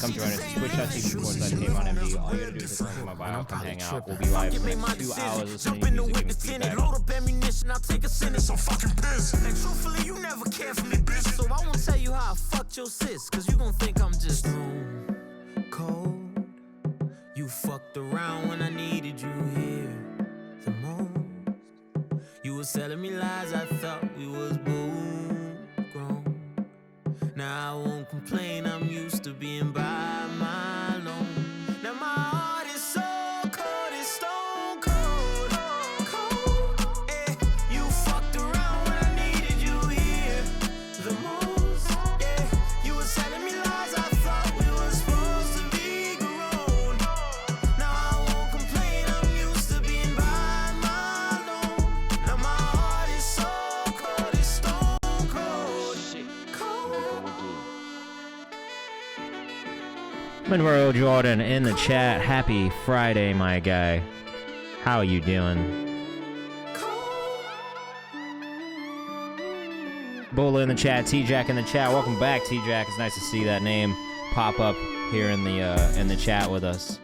come join us. Twitch.tv/KayvanMD. All you gotta do is hit the link in my bio. Come hang out. We'll be live for the next 2 hours listening to music, giving feedback. Load up ammunition, I'll take a sentence, I'm fucking pissed. And truthfully, you never cared for me, bitch. So I won't tell you how I fucked your sis, cause you gon' think I'm just cold. You fucked around when I needed you here the most. You was telling me lies, I thought we was both grown. Now I won't complain, I'm used to being by my alone. Now my heart is so cold, it's stone cold, cold. Yeah, you fucked around when I needed you here the most. Yeah, you was telling me lies, I thought we were supposed to be grown. Now I won't complain, I'm used to being by my alone. Now my heart is so cold, it's stone cold, cold. Monroe Jordan in the chat. Happy Friday, my guy. How are you doing? Bola in the chat. T-Jack in the chat. Welcome back, T-Jack. It's nice to see that name pop up here in the chat with us.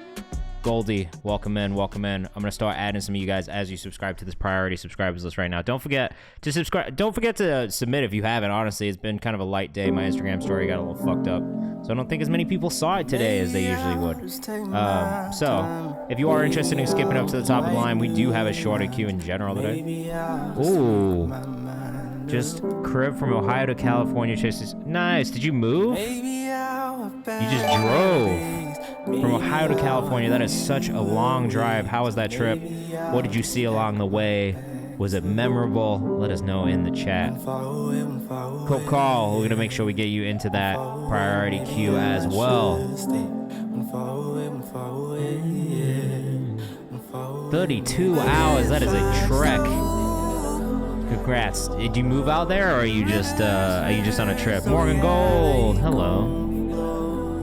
Goldie, welcome in, welcome in. I'm gonna start adding some of you guys as you subscribe to this priority subscribers list right now. Don't forget to subscribe. Don't forget to submit if you haven't. Honestly, it's been kind of a light day. My Instagram story got a little fucked up, so I don't think as many people saw it today as they usually would. So if you are interested in skipping up to the top of the line, we do have a shorter queue in general today. Ooh, just crib from Ohio to California chases. Nice. Did you move? You just drove from Ohio to California. That is such a long drive. How was that trip? What did you see along the way? Was it memorable? Let us know in the chat. Cool call. We're gonna make sure we get you into that priority queue as well. 32 hours. That is a trek. Congrats. Did you move out there, or are you just on a trip? Morgan Gold. Hello.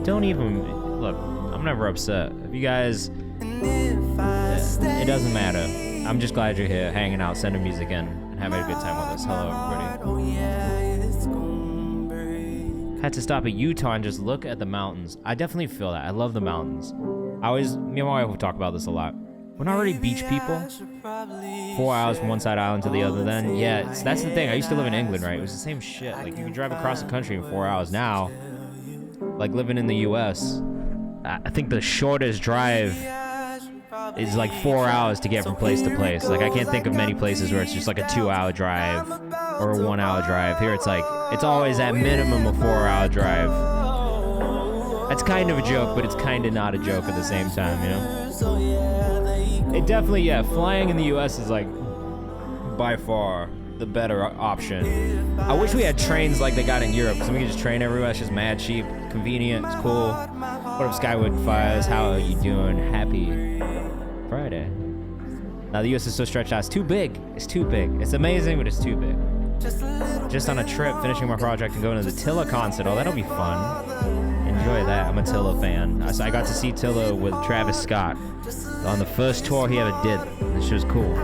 Don't even look. I'm never upset. If you guys, it doesn't matter. I'm just glad you're here, hanging out, sending music in, and having a good time with us. Hello, everybody. Had to stop at Utah and just look at the mountains. I definitely feel that. I love the mountains. Me and my wife will talk about this a lot. We're not really beach people. 4 hours from one side island to the other. Then yeah, that's the thing. I used to live in England, right? It was the same shit. Like you can drive across the country in 4 hours. Now, like living in the U.S., I think the shortest drive is like 4 hours to get from place to place. Like I can't think of many places where it's just like a 2-hour drive or a 1-hour drive. Here it's like, it's always at minimum a 4-hour drive. That's kind of a joke, but it's kind of not a joke at the same time, you know? It definitely, yeah, flying in the US is like by far the better option. I wish we had trains like they got in Europe, because we can just train everywhere. It's just mad cheap, convenient, it's cool. What up, Skywood Fires? How are you doing? Happy Friday. Now the US is so stretched out. It's too big. It's too big. It's amazing, but it's too big. Just on a trip, finishing my project and going to the Tilla concert. Oh, that'll be fun. Enjoy that. I'm a Tilla fan. I got to see Tilla with Travis Scott on the first tour he ever did. This shit was cool.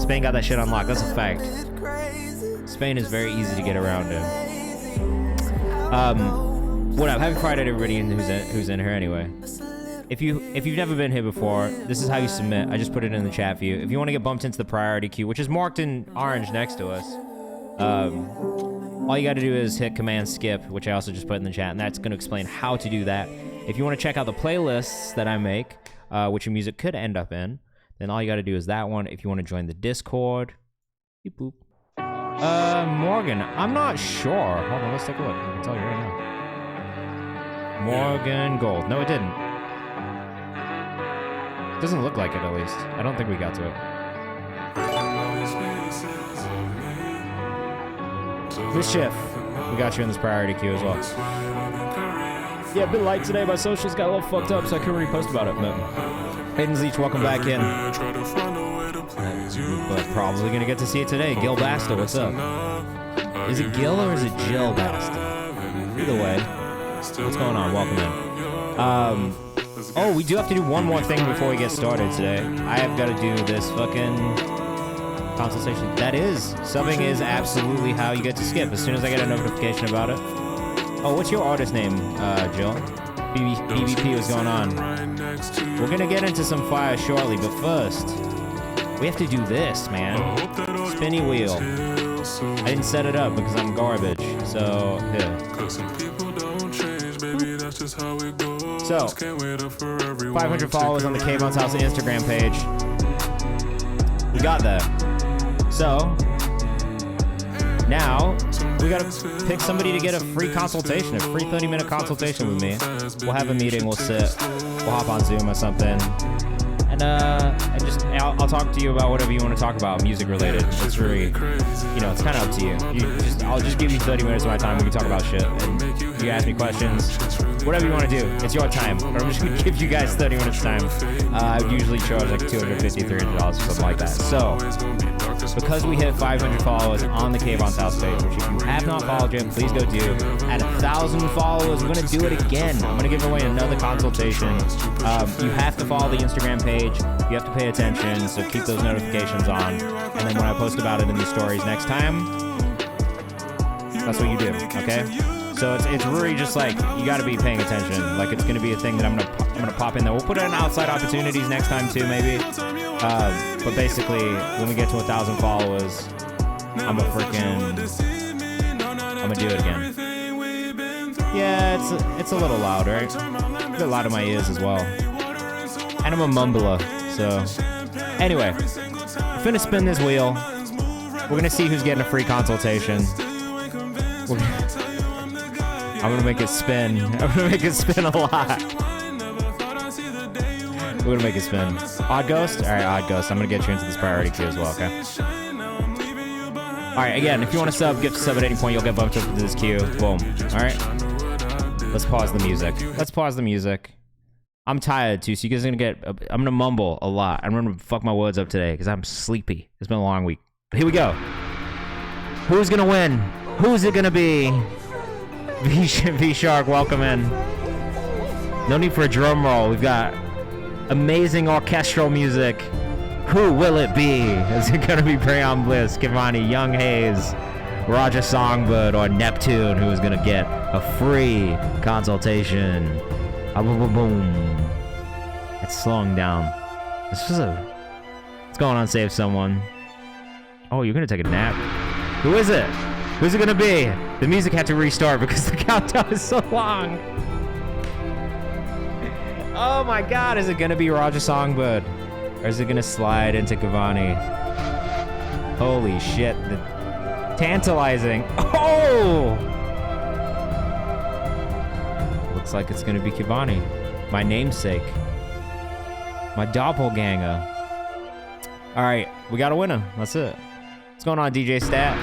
Spain got that shit unlocked. That's a fact. Spain is very easy to get around in. What up? Happy Friday to everybody who's in here anyway. If you've never been here before, this is how you submit. I just put it in the chat for you. If you want to get bumped into the priority queue, which is marked in orange next to us, all you got to do is hit Command Skip, which I also just put in the chat, and that's going to explain how to do that. If you want to check out the playlists that I make, which your music could end up in, then all you got to do is that one. If you want to join the Discord, beep boop. Morgan, I'm not sure. Hold on, let's take a look. I can tell you right now. Morgan Gold. No, it didn't. Doesn't look like it, at least. I don't think we got to it. Mischief, we got you in this priority queue as well. Yeah, a bit light today. My socials got a little fucked up, so I couldn't really post about it. But Hayden Zeech, welcome back in. But probably gonna get to see it today. Gil Basta, what's up? Is it Gil or is it Jill Basta? Either way, what's going on? Welcome in. Oh, we do have to do one more thing before we get started today. I have got to do this fucking consultation. That is, subbing is absolutely how you get to skip. As soon as I get a notification about it. Oh, what's your artist name, Jill? BBP, what's going on? We're gonna get into some fire shortly, but first, we have to do this, man. Spinny wheel. I didn't set it up because I'm garbage, so, yeah. So, 500 followers on the Kayvan's House Instagram page. We got that. So, now, we gotta pick somebody to get a free consultation, a free 30-minute consultation with me. We'll have a meeting, we'll sit, we'll hop on Zoom or something. And I'll talk to you about whatever you want to talk about, music related. It's really, it's kind of up to you. I'll just give you 30 minutes of my time. We can talk about shit. And you ask me questions, whatever you want to do. It's your time. But I'm just going to give you guys 30 minutes time. I usually charge like $250, $300 or something like that. So, because we hit 500 followers on the Kayvan's House page, which if you have not followed yet, please go do. At 1,000 followers, we're going to do it again. I'm going to give away another consultation. You have to follow the Instagram page. You have to pay attention, so keep those notifications on. And then when I post about it in these stories next time, that's what you do, okay? So it's really just like, you got to be paying attention. Like, it's going to be a thing that I'm gonna pop in there. We'll put it in outside opportunities next time too, maybe. But basically, when we get to 1,000 followers, I'm gonna do it again. Yeah, it's a little loud, right? It's a bit loud in my ears as well. And I'm a mumbler, so. Anyway, we're finna spin this wheel. We're gonna see who's getting a free consultation. I'm gonna make it spin. I'm gonna make it spin a lot. We're gonna make it spin. Odd Ghost? Alright, Odd Ghost. I'm gonna get you into this priority queue as well, okay? Alright, again, if you want to sub, gift sub at any point, you'll get bumped up into this queue. Boom. Alright? Let's pause the music. Let's pause the music. I'm tired too, so you guys are gonna I'm gonna mumble a lot. I'm gonna fuck my words up today because I'm sleepy. It's been a long week. But here we go. Who's gonna win? Who's it gonna be? V-Shark, welcome in. No need for a drum roll. We've got amazing orchestral music. Who will it be? Is it gonna be Breon Bliss, Kivani, Young Hayes, Roger Songbird, or Neptune, who is gonna get a free consultation? Boom. It's slowing down. What's going on, Save Someone? Oh, you're gonna take a nap? Who is it? Who's it gonna be? The music had to restart because the countdown is so long. Oh my god, is it gonna be Roger Songbird? Or is it gonna slide into Kivani? Holy shit. Tantalizing. Oh! Looks like it's gonna be Kivani. My namesake. My doppelganger. Alright, we got a winner. That's it. What's going on, DJ Stat?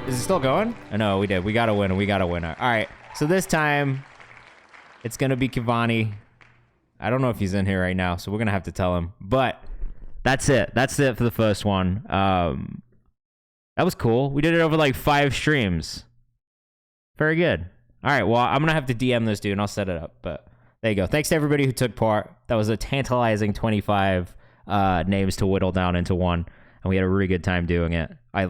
Is it still going? Oh, no, we did. We got a winner. We got a winner. Alright, so this time, it's gonna be Kivani. I don't know if he's in here right now, so we're gonna have to tell him. But that's it. That's it for the first one. That was cool. We did it over like 5 streams. Very good. All right, well, I'm gonna have to DM this dude and I'll set it up. But there you go. Thanks to everybody who took part. That was a tantalizing 25 names to whittle down into one, and we had a really good time doing it. I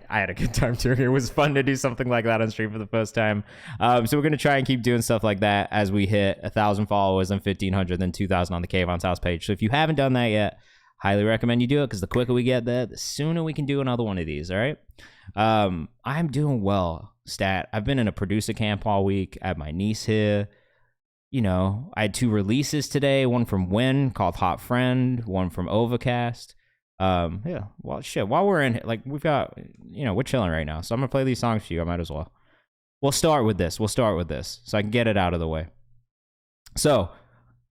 had a good time doing it. It was fun to do something like that on stream for the first time. So we're gonna try and keep doing stuff like that as we hit 1,000 followers and 1,500, then 2,000 on the Kayvan's House page. So if you haven't done that yet, highly recommend you do it, because the quicker we get there, the sooner we can do another one of these. All right. I'm doing well, Stat. I've been in a producer camp all week. I have my niece here. You know, I had 2 releases today. One from Win called Hot Friend. One from Overcast. Yeah, well, shit, while we're in, like, we've got, we're chilling right now, so I'm gonna play these songs for you. I might as well. We'll start with this so I can get it out of the way. So,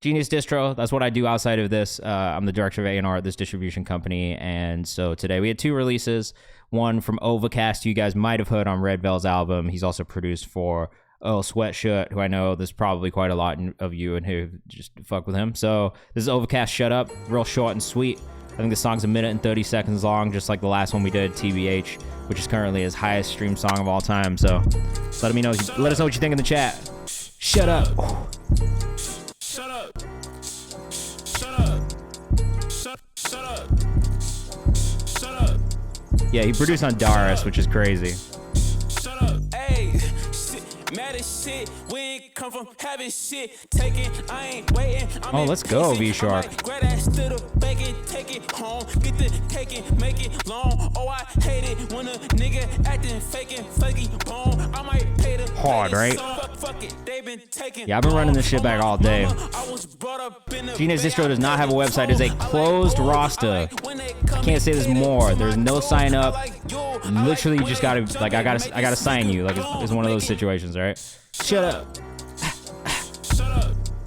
Genius Distro, that's what I do outside of this. I'm the director of A&R at this distribution company, and so today we had 2 releases. One from Overcast, you guys might have heard on Red Vel's album. He's also produced for Earl Sweatshirt, who I know there's probably quite a lot of you and who just fuck with him. So this is Overcast Shut Up, real short and sweet. I think the song's 1 minute and 30 seconds long, just like the last one we did, TBH, which is currently his highest streamed song of all time. So let us know what you think in the chat. Shut up. Shut up. Shut up. Shut up. Shut up. Yeah, he produced on Darius, which is crazy. Shut up. Hey, mad as shit. We ain't come from having shit. Taking, I ain't waiting. Oh, let's go, V-Shark. Grab that still bacon, take it home. Get the cake and make it long. Oh, I hate it when a nigga acting faking, flaky bone. I might pay the hard, right? Fuck it, they been taking. Yeah, I've been running this shit back all day. Gina's Distro does not have a website. It's a closed roster. I can't say this more. There's no sign up. Literally, you just gotta like I gotta sign you. Like it's one of those situations, all right? Shut up.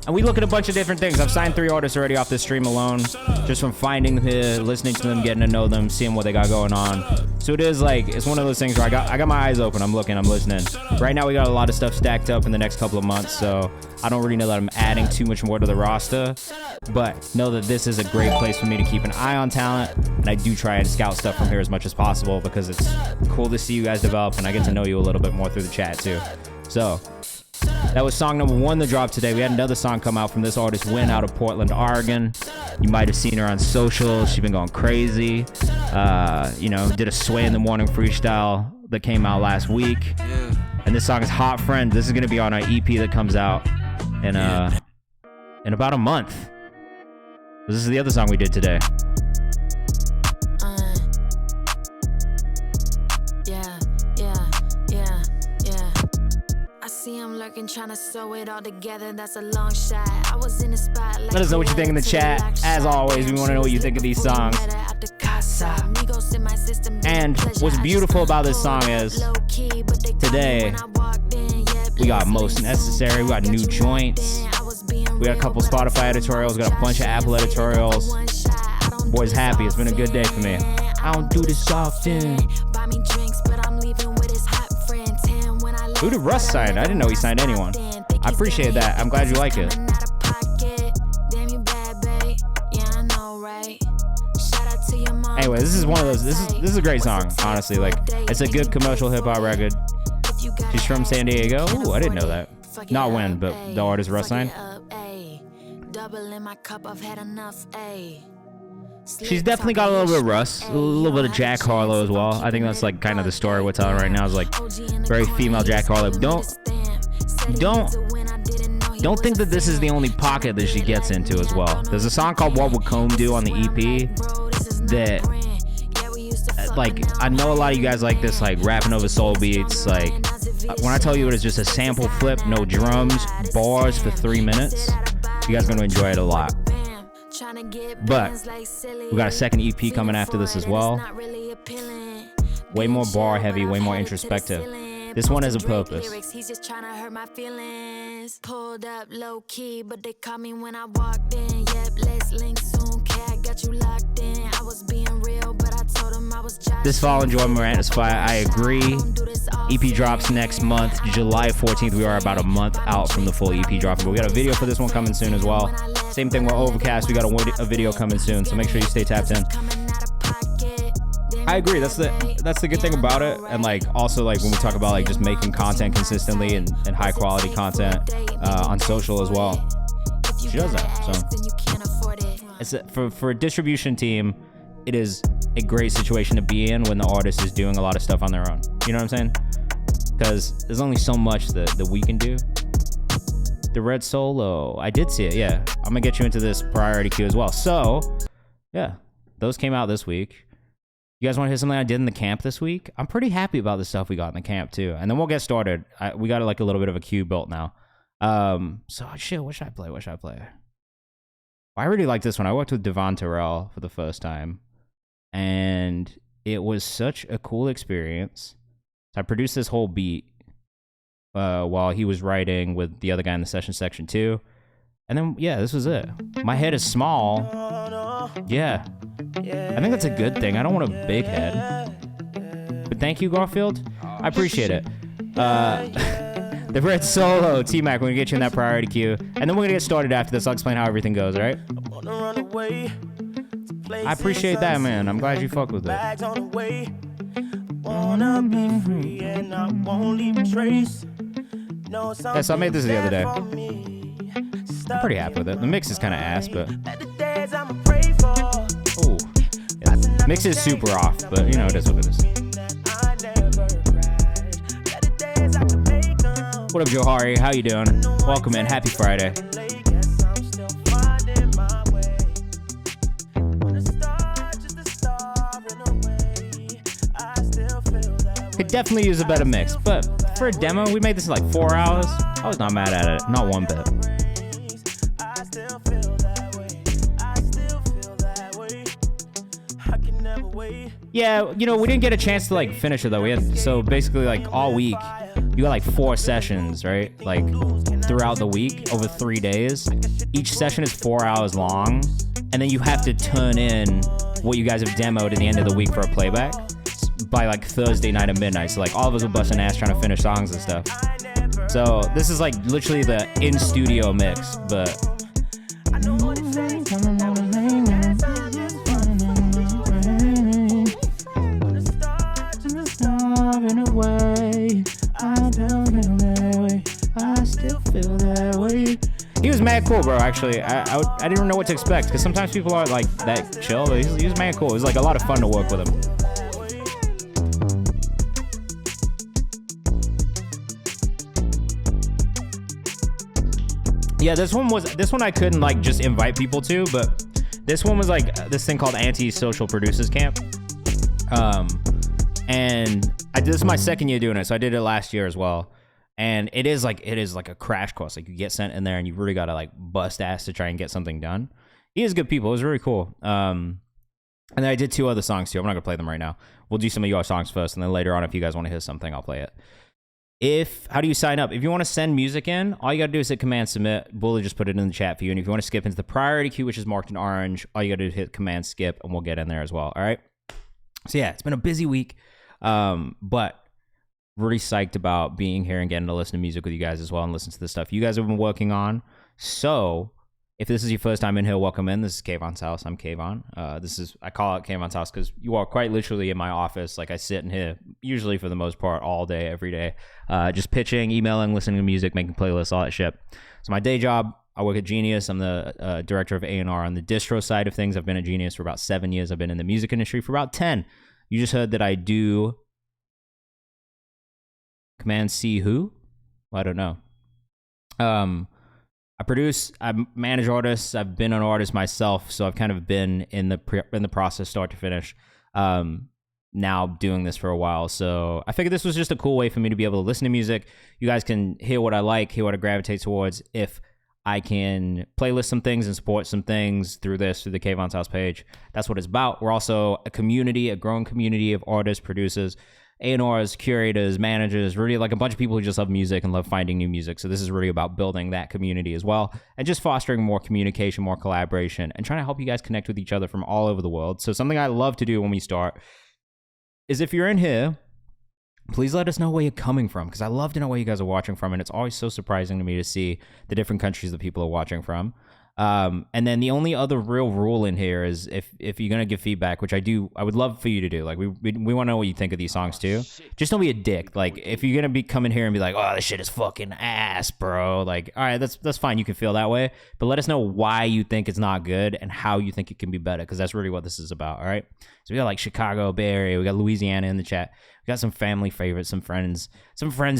And we look at a bunch of different things. I've signed 3 artists already off this stream alone, just from finding them, listening to them, getting to know them, seeing what they got going on. So it is like, it's one of those things where I got my eyes open. I'm looking, I'm listening. Right now we got a lot of stuff stacked up in the next couple of months, so I don't really know that I'm adding too much more to the roster, but know that this is a great place for me to keep an eye on talent, and I do try and scout stuff from here as much as possible because it's cool to see you guys develop, and I get to know you a little bit more through the chat too. So that was song number 1 that dropped today. We had another song come out from this artist, Win, out of Portland, Oregon. You might have seen her on social. She's been going crazy. You know, did a Sway in the Morning freestyle that came out last week. And this song is Hot Friend. This is going to be on our EP that comes out in about a month. This is the other song we did today. Trying to sew it all together, that's a long shot. I was in the spot. Let us know what you think in the chat. As always, we want to know what you think of these songs. And what's beautiful about this song is today we got Most Necessary, we got new joints, we got a couple Spotify editorials, we got a bunch of Apple editorials. Boy's happy. It's been a good day for me. I don't do this often. Who did Russ sign? I didn't know he signed anyone. I appreciate that. I'm glad you like it. Anyway, this is one of those. This is a great song, honestly. Like, it's a good commercial hip hop record. She's from San Diego. Ooh, I didn't know that. Not Win, but the artist Russ signed. She's definitely got a little bit of Russ, a little bit of Jack Harlow as well. I think that's like kind of the story we're telling right now is like very female Jack Harlow. Don't think that this is the only pocket that she gets into as well. There's a song called What Would Comb Do on the EP that, like, I know a lot of you guys like this, like rapping over soul beats. Like, when I tell you it is just a sample flip, no drums, bars for 3 minutes, you guys are going to enjoy it a lot. But we got a second EP coming after this as well. Way more bar heavy, way more introspective. This one has a purpose. He's just trying to hurt my feelings. Pulled up low key, but they caught me when I walked in. Yep, let's link soon. Cat got you locked in. I was being real, but I told him I was just. This fall, enjoy Miranda Spy. I agree. EP drops next month, July 14th. We are about a month out from the full EP dropping, but we got a video for this one coming soon as well. Same thing with Overcast. We got a video coming soon, so make sure you stay tapped in. I agree. That's the good thing about it, and like also like when we talk about like just making content consistently and high quality content on social as well. She does that. So it's for a distribution team, it is a great situation to be in when the artist is doing a lot of stuff on their own. You know what I'm saying? Because there's only so much that we can do. The Red Solo, I did see it. Yeah, I'm gonna get you into this priority queue as well. So yeah, those came out this week. You guys want to hear something I did in the camp this week? I'm pretty happy about the stuff we got in the camp too. And then we'll get started. We got like a little bit of a queue built now. So shit, what should I play? I really like this one. I worked with Devon Terrell for the first time, and it was such a cool experience. So I produced this whole beat while he was writing with the other guy in the session section too. And then, yeah, this was it. My head is small. Yeah. I think that's a good thing. I don't want a big head. But thank you, Garfield. I appreciate it. The Red Solo, T-Mac, we're going to get you in that priority queue. And then we're going to get started after this. I'll explain how everything goes, all right? I appreciate that, man. I'm glad you fuck with it. Wanna be free and I won't leave a trace. Yeah, so I made this the other day. I'm pretty happy with it. The mix is kind of ass, but... Ooh. Yeah. Mix is super off, but you know, it is what it is. What up, Johari? How you doing? Welcome in. Happy Friday. Could definitely use a better mix, but for a demo, we made this in like 4 hours. I was not mad at it, not one bit. Yeah, you know, we didn't get a chance to like finish it though. We had, so basically like all week, you got like 4 sessions, right? Like throughout the week over 3 days. Each session is 4 hours long, and then you have to turn in what you guys have demoed at the end of the week for a playback by like Thursday night at midnight. So like all of us were busting ass trying to finish songs and stuff. So this is like literally the in-studio mix, but he was mad cool, bro. Actually, I didn't know what to expect because sometimes people are like that chill, but he was mad cool. It was like a lot of fun to work with him. Yeah, this one I couldn't like just invite people to, but this one was like this thing called Anti-Social Producers Camp. And this is my second year doing it, so I did it last year as well. And it is like a crash course. Like you get sent in there and you really gotta like bust ass to try and get something done. He is good people. It was really cool. And then I did 2 other songs too. I'm not gonna play them right now. We'll do some of your songs first, and then later on, if you guys want to hear something, I'll play it. How do you sign up? If you want to send music in, all you got to do is hit Command Submit. Bully just put it in the chat for you. And if you want to skip into the priority queue, which is marked in orange, all you got to do is hit Command Skip, and we'll get in there as well. All right? So yeah, it's been a busy week, but really psyched about being here and getting to listen to music with you guys as well and listen to the stuff you guys have been working on. So if this is your first time in here, welcome in. This is Kayvan's house. I'm Kayvan. I call it Kayvan's house because you are quite literally in my office. Like I sit in here usually for the most part all day, every day, just pitching, emailing, listening to music, making playlists, all that shit. So my day job, I work at Genius. I'm the director of A&R on the distro side of things. I've been at Genius for about 7 years. I've been in the music industry for about 10. You just heard that I do Command C who? Well, I don't know. I produce, I manage artists. I've been an artist myself, so I've kind of been in the process, start to finish. Now doing this for a while, so I figured this was just a cool way for me to be able to listen to music. You guys can hear what I like, hear what I gravitate towards. If I can playlist some things and support some things through the Kayvan's House page, that's what it's about. We're also a community, a growing community of artists, producers, A&Rs, curators, managers, really like a bunch of people who just love music and love finding new music. So this is really about building that community as well and just fostering more communication, more collaboration, and trying to help you guys connect with each other from all over the world. So something I love to do when we start is if you're in here, please let us know where you're coming from, because I love to know where you guys are watching from, and it's always so surprising to me to see the different countries that people are watching from. And then the only other real rule in here is if you're gonna give feedback, which I would love for you to do. Like we want to know what you think of these songs too. Just don't be a dick. Like if you're gonna be coming here and be like, oh, this shit is fucking ass, bro. Like, all right, that's fine. You can feel that way, but let us know why you think it's not good and how you think it can be better, because that's really what this is about. All right. So we got like Chicago, Bay Area, we got Louisiana in the chat. We got some family favorites, some friends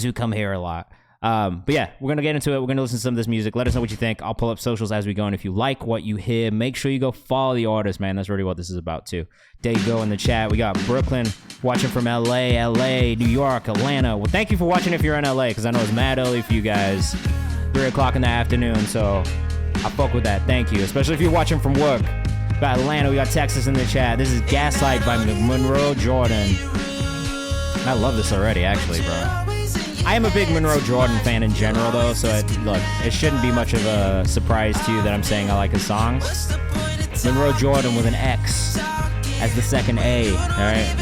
who come here a lot. But yeah, we're gonna get into it. We're gonna listen to some of this music. Let us know what you think. I'll pull up socials as we go, and if you like what you hear, make sure you go follow the artist, man. That's really what this is about too. There you go in the chat. We got Brooklyn watching from LA, New York, Atlanta. Well, thank you for watching if you're in LA, because I know it's mad early for you guys, 3 o'clock in the afternoon. So I fuck with that. Thank you, especially if you're watching from work. We got Atlanta, we got Texas in the chat. This is Gaslight by Monroe Jordan. I love this already, actually, bro. I am a big Monroe Jordan fan in general, though, so it shouldn't be much of a surprise to you that I'm saying I like his songs. Monroe Jordan with an X as the second A, all right?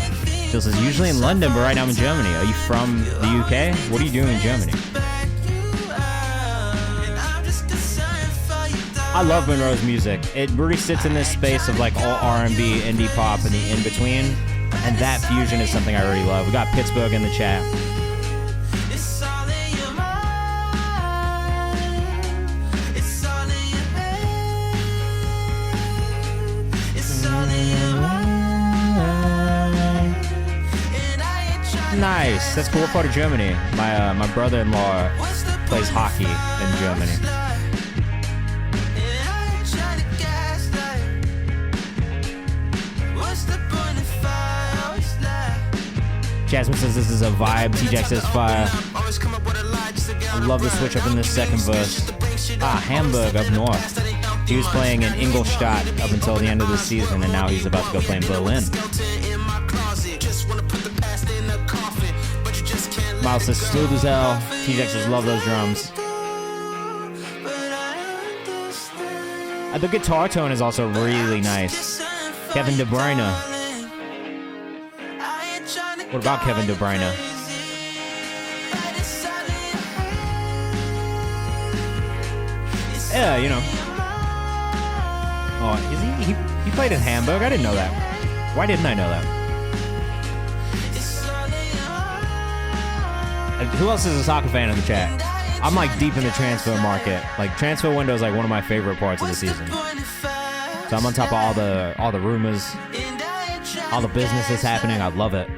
This is usually in London, but right now I'm in Germany. Are you from the UK? What are you doing in Germany? I love Monroe's music. It really sits in this space of like all R&B, indie pop, and the in-between, and that fusion is something I really love. We got Pittsburgh in the chat. Nice. Nice. That's cool. What part of Germany? My brother-in-law plays hockey in Germany. Jasmine says this is a vibe. TJ says fire. I love the switch up in this second verse. Hamburg up north. He was playing in Ingolstadt up until the end of the season, and now he's about to go play in Berlin. Miles says smooth as hell. TJ says love those drums. The guitar tone is also really nice. Kevin De Bruyne. What about Kevin De Bruyne? Yeah, you know. Oh, is he played in Hamburg? I didn't know that. Why didn't I know that? Who else is a soccer fan in the chat? I'm like deep in the transfer market. Like transfer window is like one of my favorite parts of the season. So I'm on top of all the rumors, all the business that's happening. I love it.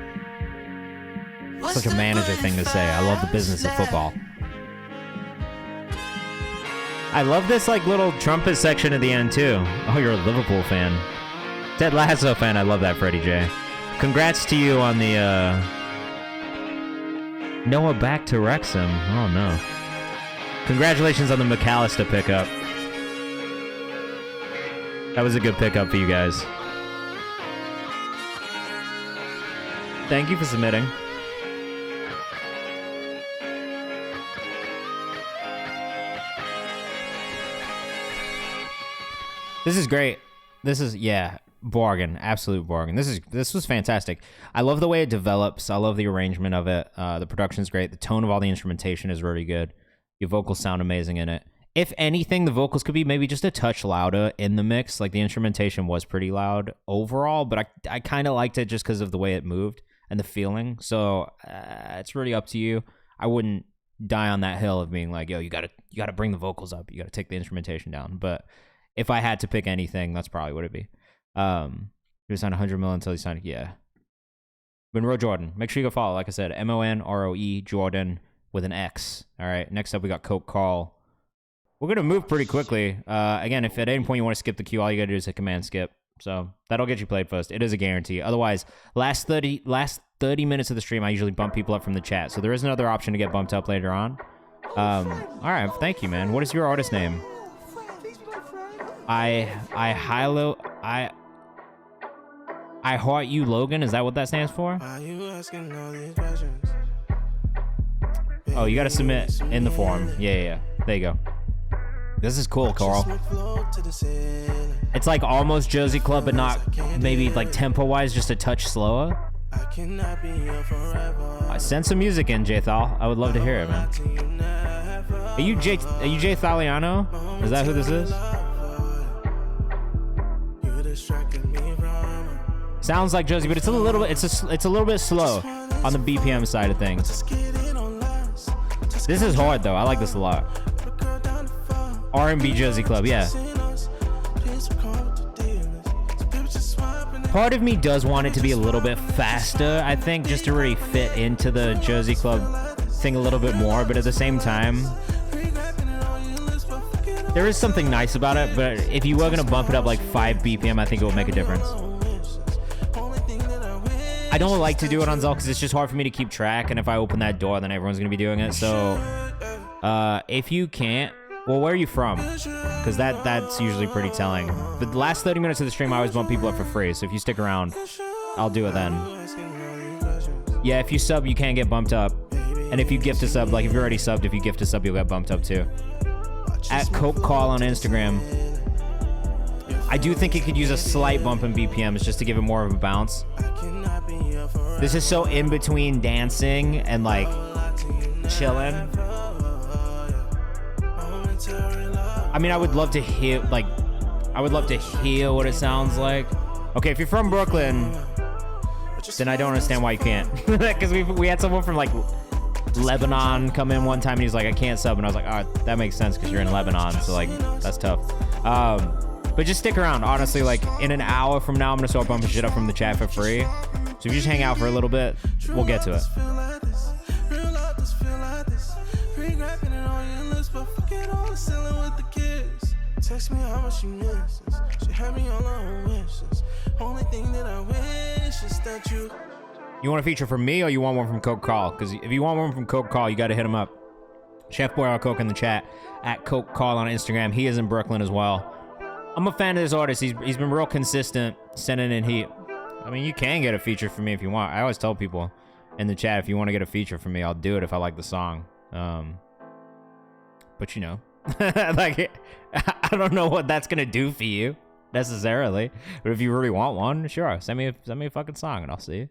Such a manager thing to say. I love the business of football. I love this like little trumpet section at the end too. Oh, you're a Liverpool fan. Ted Lasso fan. I love that, Freddie J. Congrats to you on the Noah back to Wrexham. Oh no. Congratulations on the McAllister pickup. That was a good pickup for you guys. Thank you for submitting. This is great. This is, yeah, bargain. Absolute bargain. This was fantastic. I love the way it develops. I love the arrangement of it. The production's great. The tone of all the instrumentation is really good. Your vocals sound amazing in it. If anything, the vocals could be maybe just a touch louder in the mix. Like the instrumentation was pretty loud overall, but I kind of liked it just because of the way it moved and the feeling. So it's really up to you. I wouldn't die on that hill of being like, yo, you gotta bring the vocals up. You gotta take the instrumentation down. But if I had to pick anything, that's probably what it'd be. He was signed 100 million until he signed, yeah. Monroe Jordan. Make sure you go follow. Like I said, MONROE Jordan with an X. All right. Next up, we got Coke Carl. We're gonna move pretty quickly. Again, if at any point you want to skip the queue, all you gotta do is hit command skip. So that'll get you played first. It is a guarantee. Otherwise, last 30 minutes of the stream, I usually bump people up from the chat. So there is another option to get bumped up later on. All right. Thank you, man. What is your artist name? I heart you, Logan. Is that what that stands for? Oh, you gotta submit in the forum. Yeah. There you go. This is cool, Carl. It's like almost Jersey Club, but not maybe like tempo-wise, just a touch slower. I sent some music in, Jay Thal. I would love to hear it, man. Are you Jay Thaliano? Is that who this is? Sounds like Josie, but it's a little bit. It's a little bit slow on the BPM side of things. This is hard though. I like this a lot. R&B Jersey Club, yeah. Part of me does want it to be a little bit faster, I think, just to really fit into the Jersey Club thing a little bit more. But at the same time, there is something nice about it. But if you were gonna bump it up like 5 BPM, I think it would make a difference. I don't like to do it on Zell because it's just hard for me to keep track, and if I open that door, then everyone's gonna be doing it. So, if you can't, well, where are you from? Because that's usually pretty telling. But the last 30 minutes of the stream, I always bump people up for free. So if you stick around, I'll do it then. Yeah, if you sub, you can get bumped up, and if you gift a sub, like if you're already subbed, if you gift a sub, you'll get bumped up too. At Coke Call on Instagram. I do think it could use a slight bump in BPMs just to give it more of a bounce. This is so in between dancing and like chilling. I mean, I would love to hear what it sounds like. Okay, if you're from Brooklyn, then I don't understand why you can't. Because we had someone from like Lebanon come in one time and he's like, I can't sub, and I was like, all right, that makes sense because you're in Lebanon, so like that's tough. But just stick around. Honestly, like in an hour from now, I'm gonna start bumping shit up from the chat for free. So if you just hang out for a little bit, we'll get to it. Text me how much she misses. She had me all on wishes. Only thing that I wish is that you. You want a feature from me or you want one from Coke Call? Because if you want one from Coke Call, you got to hit him up. Chef Boy Coke in the chat at Coke Call on Instagram. He is in Brooklyn as well. I'm a fan of this artist. He's been real consistent sending in heat. I mean, you can get a feature from me if you want. I always tell people in the chat, if you want to get a feature from me, I'll do it if I like the song. But you know, like, I don't know what that's gonna do for you necessarily. But if you really want one, sure, send me a fucking song and I'll see.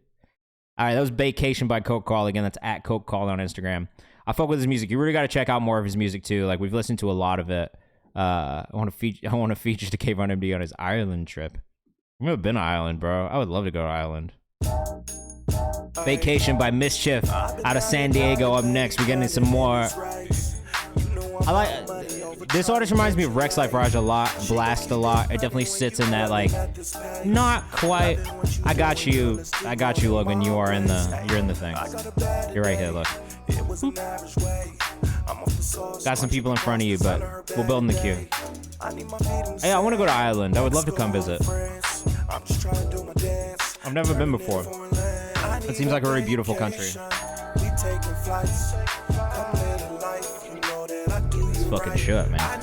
All right, that was Vacation by Coke Call. Again, that's at Coke Call on Instagram. I fuck with his music. You really got to check out more of his music too. Like, we've listened to a lot of it. I want to feature the KayvanMD on his Ireland trip. I've never been to Ireland, bro. I would love to go to Ireland. Vacation by Mischief out of San Diego. Up next, we're getting some more. I like this artist. Reminds me of Rex Life Raj a lot, Blast a lot. It definitely sits in that, like, not quite. I got you, Logan. You're in the thing. You're right here, look. Got some people in front of you, but we're building the queue. Hey, I want to go to Ireland. I would love to come visit. I've never been before. It seems like a really beautiful country. It's fucking shit, man.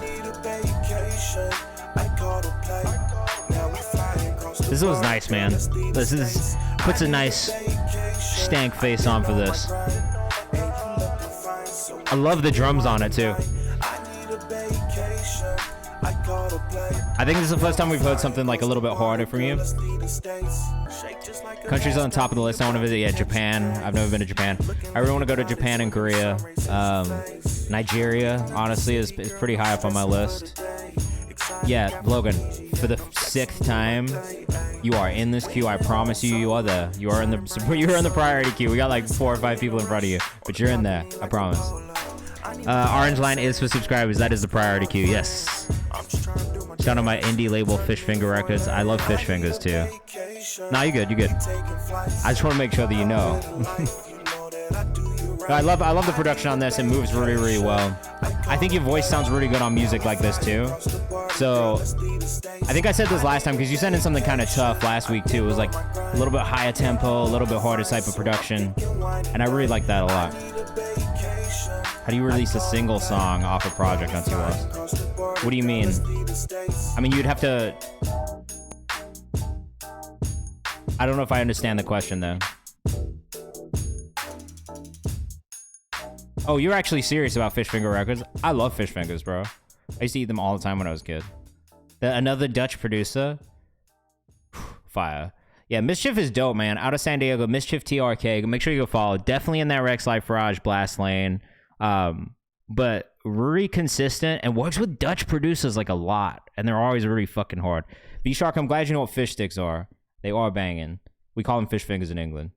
This was nice, man. This puts a nice stank face on for this. I love the drums on it too. I think this is the first time we've heard something like a little bit harder from you. Countries on the top of the list I want to visit. Yeah, Japan. I've never been to Japan. I really want to go to Japan and Korea. Nigeria, honestly, is pretty high up on my list. Yeah, Logan, for the 6th time, you are in this queue. I promise you, you are there. You're in the priority queue. We got like 4 or 5 people in front of you, but you're in there. I promise. Orange line is for subscribers. That is the priority queue. Yes. Shout out my indie label, Fish Finger Records. I love Fish Fingers too. Nah, you good. You good. I just want to make sure that you know. I love the production on this. It moves really, really well. I think your voice sounds really good on music like this too. So I think I said this last time because you sent in something kind of tough last week too. It was like a little bit higher tempo, a little bit harder type of production, and I really like that a lot. How do you release a single song off a project on 2 Lost? What do you mean? I mean, you'd have to... I don't know if I understand the question, though. Oh, you're actually serious about Fish Finger Records? I love Fish Fingers, bro. I used to eat them all the time when I was a kid. Another Dutch producer. Fire. Yeah, Mischief is dope, man. Out of San Diego, Mischief TRK. Make sure you go follow. Definitely in that Rex Life Raj Blast lane. But really consistent and works with Dutch producers like a lot. And they're always really fucking hard. V-Shark, I'm glad you know what fish sticks are. They are banging. We call them fish fingers in England.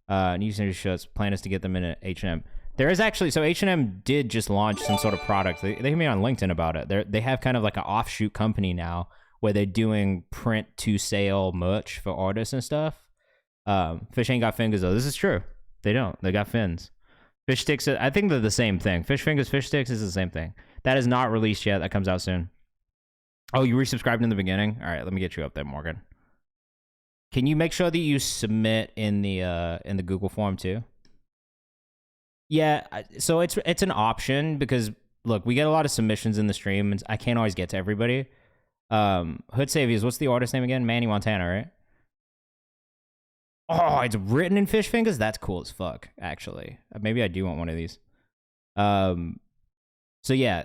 New Center shirts. Plan is to get them in at H&M. There is actually, so H&M did just launch some sort of product. They hit me on LinkedIn about it. They have kind of like an offshoot company now where they're doing print to sale merch for artists and stuff. Fish ain't got fingers though. This is true. They don't. They got fins. Fish sticks, I think they're the same thing. Fish fingers, fish sticks is the same thing. That is not released yet. That comes out soon. Oh, you resubscribed in the beginning? All right, let me get you up there, Morgan. Can you make sure that you submit in the Google form too? Yeah, so it's an option because look, we get a lot of submissions in the stream and I can't always get to everybody. Hood Saviors, what's the artist name again? Manny Montana, right? Oh, it's written in fish fingers? That's cool as fuck, actually. Maybe I do want one of these. So yeah,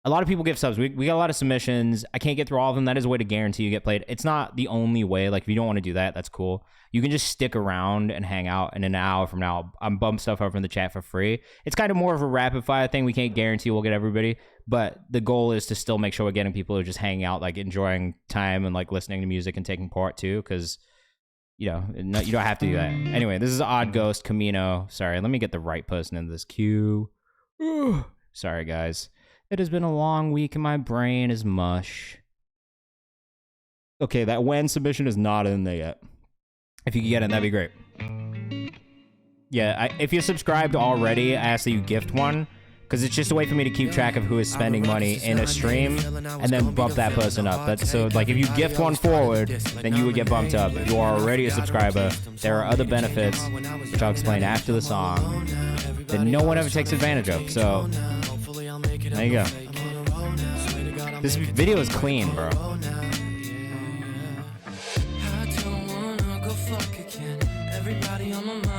a lot of people give subs. We got a lot of submissions. I can't get through all of them. That is a way to guarantee you get played. It's not the only way. Like, if you don't want to do that, that's cool. You can just stick around and hang out, and an hour from now, I'm bump stuff over in the chat for free. It's kind of more of a rapid fire thing. We can't guarantee we'll get everybody, but the goal is to still make sure we're getting people who are just hanging out, like enjoying time and like listening to music and taking part too, because you know, no, you don't have to do that. Anyway, this is Odd Ghost Camino. Sorry, let me get the right person in this queue. Sorry, guys. It has been a long week and my brain is mush. Okay, that when submission is not in there yet. If you can get it, that'd be great. Yeah, if you're subscribed already, I ask that you gift one, because it's just a way for me to keep track of who is spending money in a stream, and then bump that person up. So, like, if you gift one forward, then you would get bumped up. If you are already a subscriber, there are other benefits, which I'll explain after the song, that no one ever takes advantage of. So, there you go. This video is clean, bro.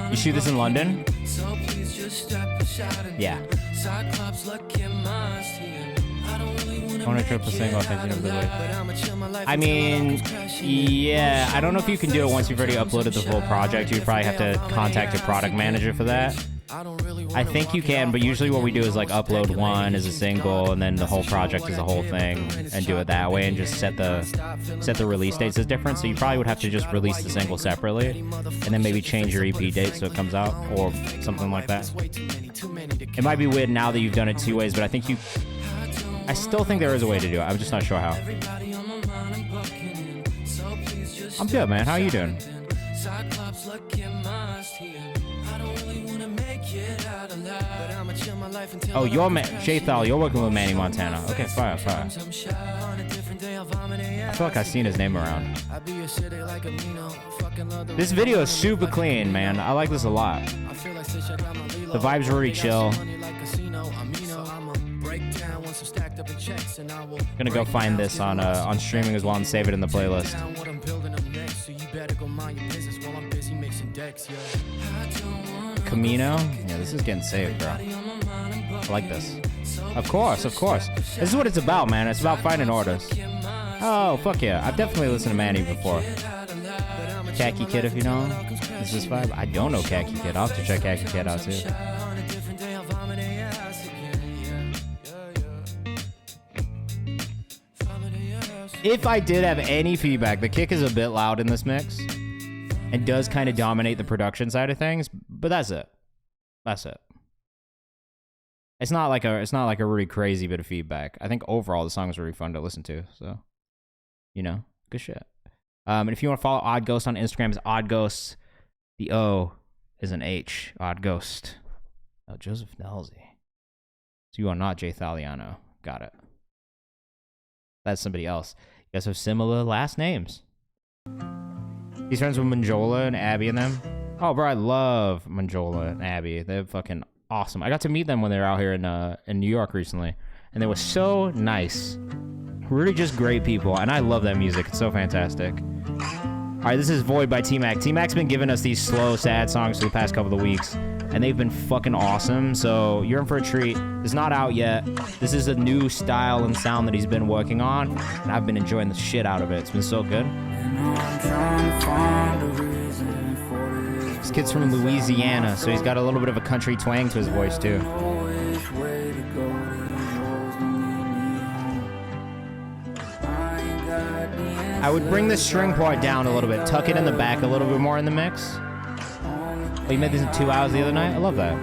You shoot this in London? Yeah. I want to triple single. I mean, yeah. I don't know if you can do it once you've already uploaded the full project. You'd probably have to contact your product manager for that. I think you can, but usually what we do is like upload one as a single, and then the whole project is a whole thing, and do it that way, and just set the release dates as different. So you probably would have to just release the single separately, and then maybe change your EP date so it comes out, or something like that. It might be weird now that you've done it two ways, but I still think there is a way to do it. I'm just not sure how. I'm good, man. How are you doing? Oh, you're J-Thal, you're working with Manny Montana. Okay, fire. I feel like I've seen his name around. This video is super clean, man. I like this a lot. The vibes are really chill. Gonna go find this on streaming as well and save it in the playlist. Camino? Yeah, this is getting saved, bro. I like this. Of course. This is what it's about, man. It's about finding artists. Oh, fuck yeah. I've definitely listened to Manny before. Khaki Kid, if you know him. Is this vibe? I don't know Khaki Kid. I'll have to check Khaki Kid out, too. If I did have any feedback, the kick is a bit loud in this mix. And does kind of dominate the production side of things, but that's it. It's not like a really crazy bit of feedback. I think overall the song is really fun to listen to. So, you know, good shit. And if you want to follow Odd Ghost on Instagram, it's Odd Ghost. The O is an H. Odd Ghost. Oh, Joseph Nelzy. So you are not Jay Thaliano. Got it. That's somebody else. You guys have similar last names. He's friends with Manjola and Abby and them. Oh, bro, I love Manjola and Abby. They're fucking awesome. I got to meet them when they were out here in New York recently, and they were so nice. Really just great people, and I love that music. It's so fantastic. All right, this is Void by T-Mac. T-Mac's been giving us these slow, sad songs for the past couple of weeks, and they've been fucking awesome, so you're in for a treat. It's not out yet. This is a new style and sound that he's been working on, and I've been enjoying the shit out of it. It's been so good. This kid's from Louisiana, so he's got a little bit of a country twang to his voice, too. I would bring the string part down a little bit, tuck it in the back a little bit more in the mix. Oh, you made this in 2 hours the other night? I love that.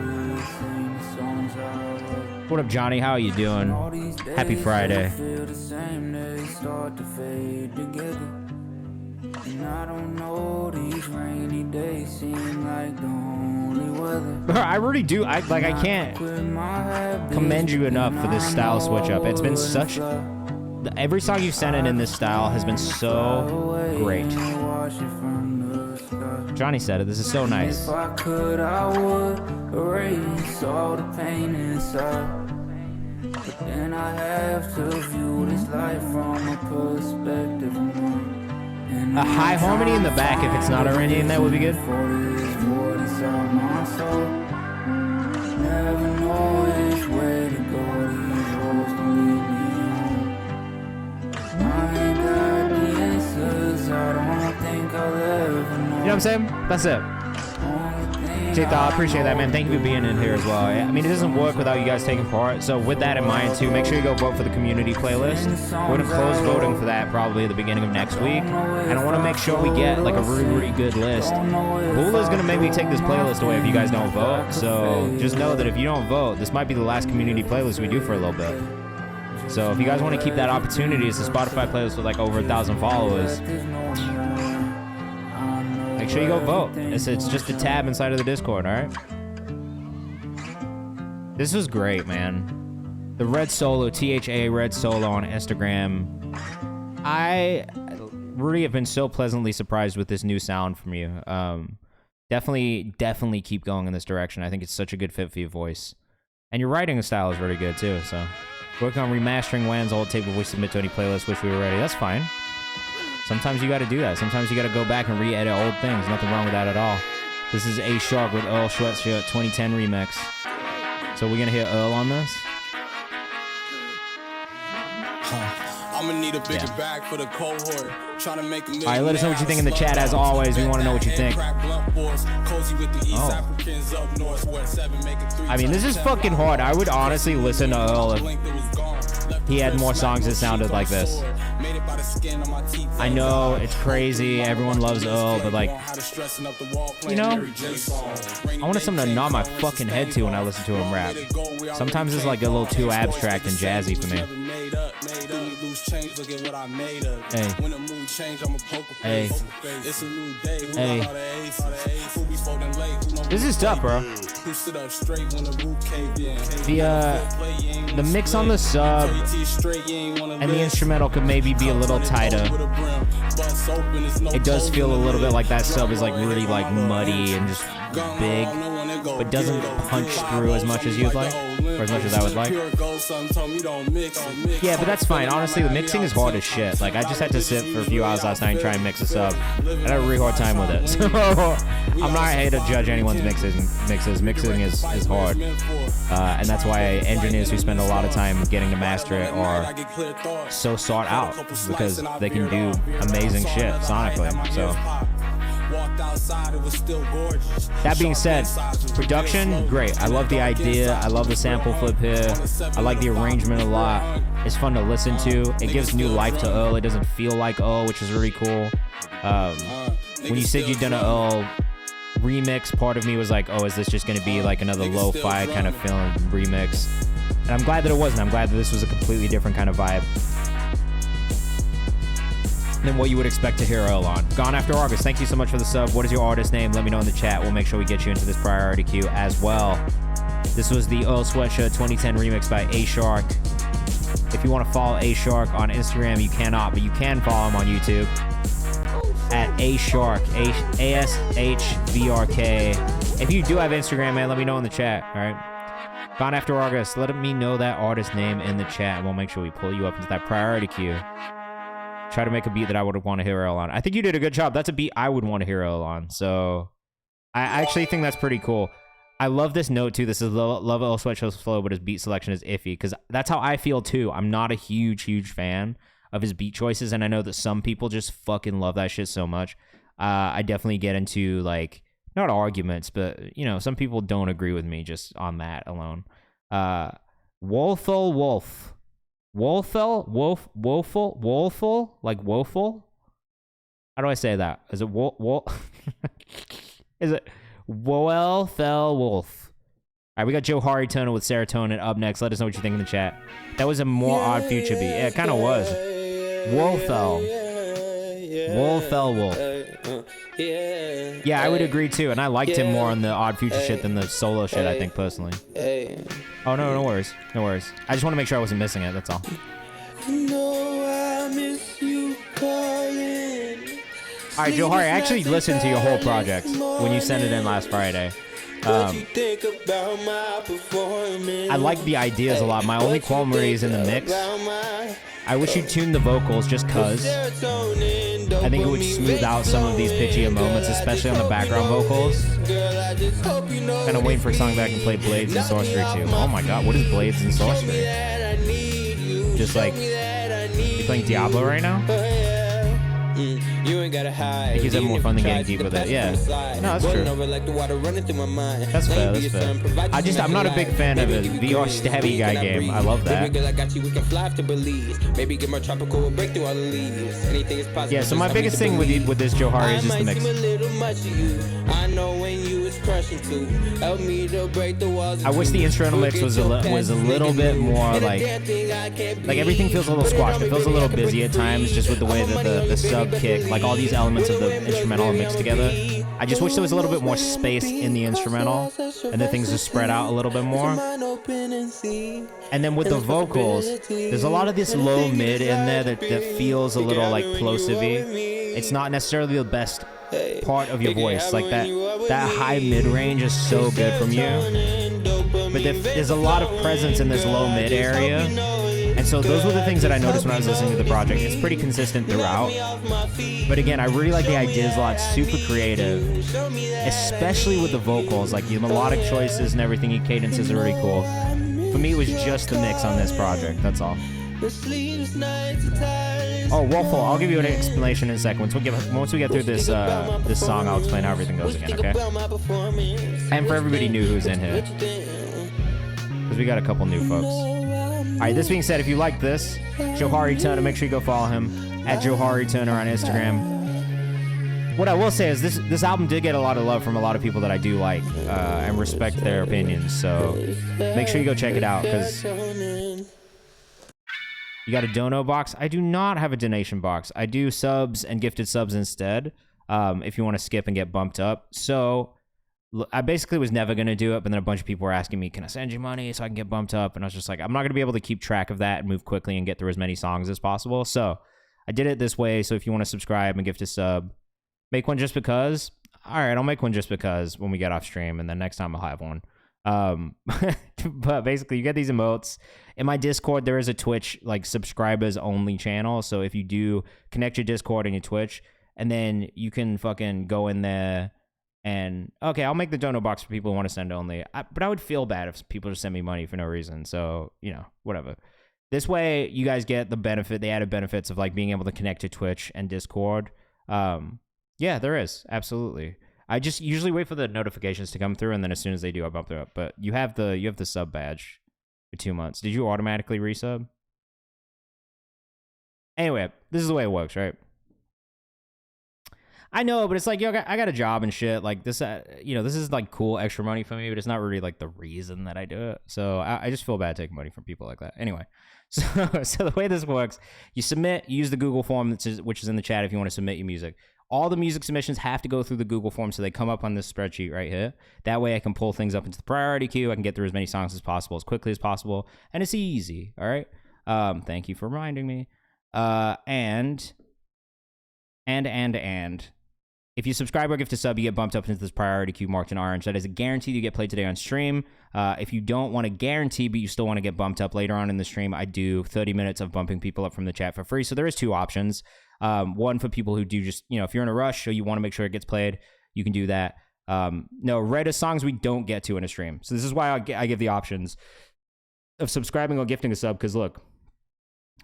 What up, Johnny? How are you doing? Happy Friday. I really do. I can't commend you enough for this style switch up. It's been such. Every song you've sent in this style has been so great. Johnny said it. This is so nice. If I could, I would erase all the pain inside. But then I have to view this life from a perspective of mine. A high harmony in the back, if it's not already in there, would be good. Never know which way to go. These roads don't lead me home. I ain't got the answers. I don't think I'll ever know. You know what I'm saying? That's it. J-Thal, I appreciate that, man. Thank you for being in here as well. I mean, it doesn't work without you guys taking part. So with that in mind, too, make sure you go vote for the community playlist. We're going to close voting for that probably at the beginning of next week. And I want to make sure we get, like, a really, really good list. Bula's going to make me take this playlist away if you guys don't vote. So just know that if you don't vote, this might be the last community playlist we do for a little bit. So if you guys want to keep that opportunity, it's a Spotify playlist with like over 1,000 followers. Make sure you go vote. It's just a tab inside of the Discord, all right? This was great, man. The Red Solo, THA Red Solo on Instagram. I really have been so pleasantly surprised with this new sound from you. Definitely keep going in this direction. I think it's such a good fit for your voice. And your writing style is really good, too, so... Working on remastering Wan's old tape before we submit to any playlist. Wish we were ready. That's fine. Sometimes you gotta do that. Sometimes you gotta go back and re-edit old things. Nothing wrong with that at all. This is A Shark with Earl Sweatshirt 2010 remix. So we're gonna hear Earl on this? I'm gonna need a bigger bag for the cohort. Trying to make all right, let us know what you think in the chat. As always, we want to know what you think. I mean, this is fucking hard. I would honestly listen to Earl if he had more songs that sounded like this. I know it's crazy. Everyone loves Earl, but like, you know, I wanted something to nod my fucking head to when I listen to him rap. Sometimes it's like a little too abstract and jazzy for me. Hey. This is tough, bro. The mix on the sub and the instrumental could maybe be a little tighter. It does feel a little bit like that sub is like really like muddy and just big, but doesn't punch through as much as you'd like, or as much as I would like. Yeah, but that's fine. Honestly, the mixing is hard as shit. Like, I just had to sit for a few hours last night and try and mix a sub. I had a really hard time with it. So, I'm not here to judge anyone's mixes. Mixing is hard. And that's why engineers who spend a lot of time getting to master it are so sought out, because they can do amazing shit sonically. So, that being said, production, great. I love the idea. I love the sample flip here. I like the arrangement a lot. It's fun to listen to. It gives new life to Earl. It doesn't feel like Earl, which is really cool. When you said you'd done an Earl remix, part of me was like, oh, is this just going to be like another lo-fi kind of feeling remix? And I'm glad that it wasn't. I'm glad that this was a completely different kind of vibe than what you would expect to hear Earl on. Gone After August, thank you so much for the sub. What is your artist name? Let me know in the chat. We'll make sure we get you into this priority queue as well. This was the Earl Sweatshirt 2010 remix by A Shark. If you want to follow A Shark on Instagram, you cannot, but you can follow him on YouTube at A Shark, ASHVRK. If you do have Instagram, man, let me know in the chat, all right? Gone After August, let me know that artist name in the chat, and we'll make sure we pull you up into that priority queue. Try to make a beat that I would want to hear Earl on. I think you did a good job. That's a beat I would want to hear Earl on. So I actually think that's pretty cool. I love this note too. This is love Earl Sweatshirt's flow, but his beat selection is iffy, because that's how I feel too. I'm not a huge fan of his beat choices, and I know that some people just fucking love that shit so much. I definitely get into like, not arguments, but you know, some people don't agree with me just on that alone. Woeful Wolf. Woeful? Woeful? Like woeful? How do I say that? Is it Is it Woeful Wolf? All right, we got Joe Hari Turner with Serotonin up next. Let us know what you think in the chat. That was a more Odd Future beat. Yeah, it kind of was. Woeful Wolf. Yeah, I would agree too, and I liked him more on the Odd Future shit than the solo shit, I think, personally. Oh, no worries. No worries. I just want to make sure I wasn't missing it, that's all. Alright, Joe Hari, I actually listened to your whole project when you sent it in last Friday. I like the ideas a lot. My only qualm is in the mix. I wish you'd tune the vocals just cause. I think it would smooth out some of these pitchier moments, especially on the background vocals. Kind of waiting for a song that I can play Blades and Sorcery too. Oh my god, what is Blades and Sorcery? Just like, you playing Diablo right now? I think he's having more fun than getting deep with it. Yeah. No, that's true. That's fair. I'm not a big fan of it. VR stabby guy game. I love that. Yeah, so my biggest thing with this Joe Hari is just the mix. was crushing to. Help me to break the walls. I wish the instrumental mix was a little bit more like everything feels a little squashed. It feels a little busy at times, just with the way that the sub kick, like all these elements of the instrumental are mixed together. I just wish there was a little bit more space in the instrumental, and that things just spread out a little bit more. And then with the vocals, there's a lot of this low mid in there that feels a little like plosive-y. It's not necessarily the best part of your voice. Like that high mid range is so good from you, but there's a lot of presence in this low mid area. And so those were the things that I noticed when I was listening to the project. It's pretty consistent throughout. But again, I really like the ideas a lot. Super creative, especially with the vocals. Like your melodic choices and everything, your cadences are really cool. For me, it was just the mix on this project. That's all. Oh, Waffle, I'll give you an explanation in a second. Once we get through this this song, I'll explain how everything goes again, okay? And for everybody new who's in here, because we got a couple new folks. All right, this being said, if you like this, Johari Turner, make sure you go follow him at Johari Turner on Instagram. What I will say is this album did get a lot of love from a lot of people that I do like and respect their opinions. So make sure you go check it out, because you got a dono box. I do not have a donation box. I do subs and gifted subs instead, if you want to skip and get bumped up. So I basically was never going to do it, but then a bunch of people were asking me, can I send you money so I can get bumped up? And I was just like, I'm not going to be able to keep track of that and move quickly and get through as many songs as possible. So I did it this way. So if you want to subscribe and gift a sub, make one just because. All right, I'll make one just because when we get off stream, and then next time I'll have one. But basically, you get these emotes. In my Discord, there is a Twitch like subscribers only channel. So if you do connect your Discord and your Twitch, and then you can fucking go in there and okay, I'll make the dono box for people who want to send only. But I would feel bad if people just send me money for no reason. So whatever. This way, you guys get the added benefits of like being able to connect to Twitch and Discord. Yeah, there is absolutely. I just usually wait for the notifications to come through, and then as soon as they do, I bump it up. But you have the sub badge for 2 months. Did you automatically resub? Anyway, this is the way it works, right? I know, but it's like, I got a job and shit. Like this, this is like cool extra money for me, but it's not really like the reason that I do it. So I just feel bad taking money from people like that. Anyway, so the way this works, you use the Google form which is in the chat if you want to submit your music. All the music submissions have to go through the Google form, so they come up on this spreadsheet right here. That way I can pull things up into the priority queue. I can get through as many songs as possible, as quickly as possible, and it's easy, all right? Thank you for reminding me. And if you subscribe or gift a sub, you get bumped up into this priority queue marked in orange. That is a guarantee you get played today on stream. If you don't want to guarantee, but you still want to get bumped up later on in the stream, I do 30 minutes of bumping people up from the chat for free. So there is 2 options. One for people who do just, if you're in a rush or you want to make sure it gets played, you can do that. No, red is songs we don't get to in a stream. So this is why I give the options of subscribing or gifting a sub, because look,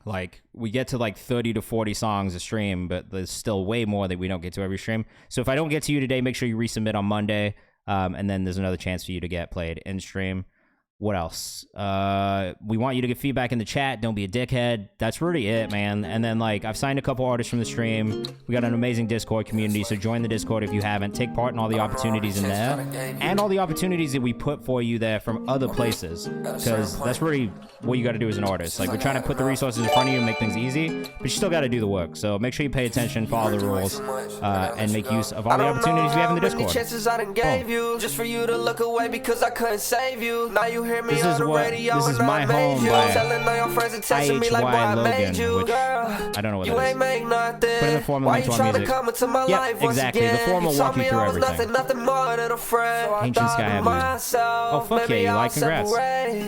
like we get to like 30 to 40 songs a stream, but there's still way more that we don't get to every stream. So if I don't get to you today, make sure you resubmit on Monday, and then there's another chance for you to get played in stream. What else? We want you to get feedback in the chat. Don't be a dickhead. That's really it, man. And then, like, I've signed a couple artists from the stream. We got an amazing Discord community, so join the Discord if you haven't. Take part in all the opportunities in there, and all the opportunities that we put for you there from other places, because that's really what you got to do as an artist. Like, we're trying to put the resources in front of you and make things easy, but you still got to do the work. So make sure you pay attention, follow the rules, and make use of all the opportunities we have in the Discord. Chances I done gave you just for you to look away because I couldn't save you. Now you hear me on the radio. This is My Home by IHY Logan, which I don't know what that is. Put in the form of link to our music. Yep, exactly. The form will walk you through everything. Ancient Sky Avenue. Oh, fuck yeah, you like? Congrats.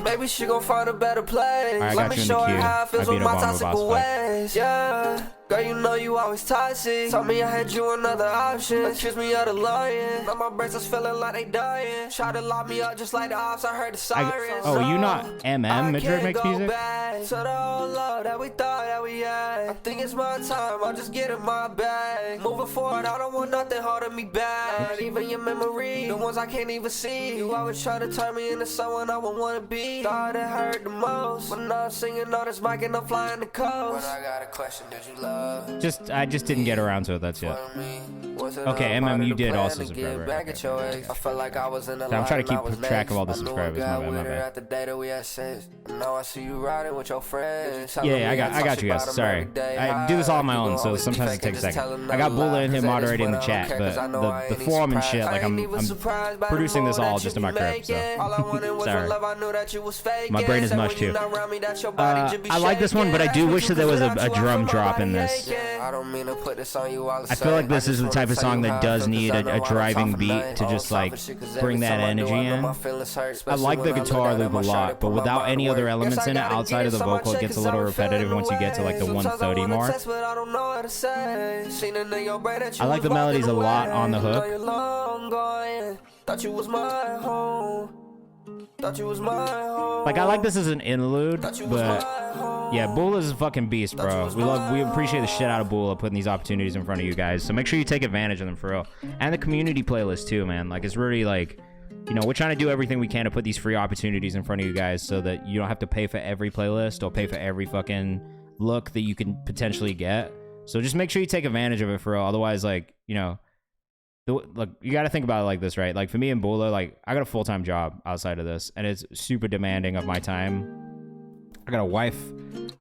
Maybe she gon' find a better place. Alright, I got you in the queue. I beat up on the boss fight. Yeah. Girl, you know you always toxic. Told me I had you another option. Accuse me of the lying. Now my bracelets feeling like they dying. Try to lock me up just like the ops. I heard the sirens. Oh, you not MM? Madrid makes music? So the whole love that we thought that we had. I think it's my time. I'll just get in my bag. Moving forward, I don't want nothing holding me back. Not even your memory, the ones I can't even see. You always try to turn me into someone I won't wanna be. Thought it hurt the most. But now I'm singing all this mic and I'm flying the coast. But I got a question, did you love Just I just didn't get around to it. That's it. Okay, you did also subscribe, right? Okay. I'm trying to keep track of all the subscribers. My bad. Yeah, I got you guys. Sorry. I do this all on my own, so sometimes it takes a second. I got Bula in here moderating the chat, but the forum and shit, like I'm producing this all just in my crib, so sorry. My brain is much too. I like this one, but I do wish that there was a drum drop in this. I feel like this is the type of song that does need a driving beat to just like bring that energy in. I like the guitar loop a lot, but without any other elements in it outside of the vocal, it gets a little repetitive once you get to like the 130 mark. I like the melodies a lot on the hook. Like I like this as an interlude, but yeah, Bula's a fucking beast, bro. We appreciate the shit out of Bula putting these opportunities in front of you guys. So make sure you take advantage of them for real. And the community playlist too, man. Like it's really like, you know, we're trying to do everything we can to put these free opportunities in front of you guys so that you don't have to pay for every playlist or pay for every fucking look that you can potentially get. So just make sure you take advantage of it for real. Otherwise, like, you know, look, you got to think about it like this, right? Like for me and Bula, like I got a full-time job outside of this, and it's super demanding of my time. I got a wife.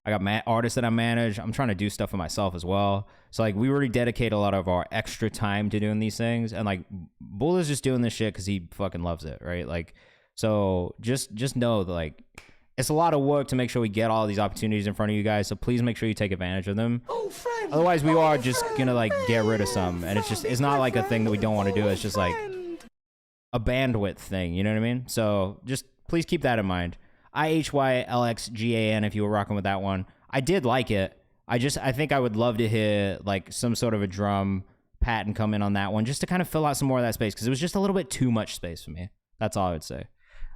I got artists that I manage. I'm trying to do stuff for myself as well. So like we already dedicate a lot of our extra time to doing these things, and like Bula's just doing this shit because he fucking loves it, right? Like, so just know that like it's a lot of work to make sure we get all these opportunities in front of you guys. So please make sure you take advantage of them. Otherwise, we are just gonna like get rid of some, and it's not like a thing that we don't want to do. It's just like a bandwidth thing. You know what I mean? So just please keep that in mind. IHYLXGAN if you were rocking with that one. I did like it. I think I would love to hear like some sort of a drum pattern come in on that one just to kind of fill out some more of that space because it was just a little bit too much space for me. That's all I would say.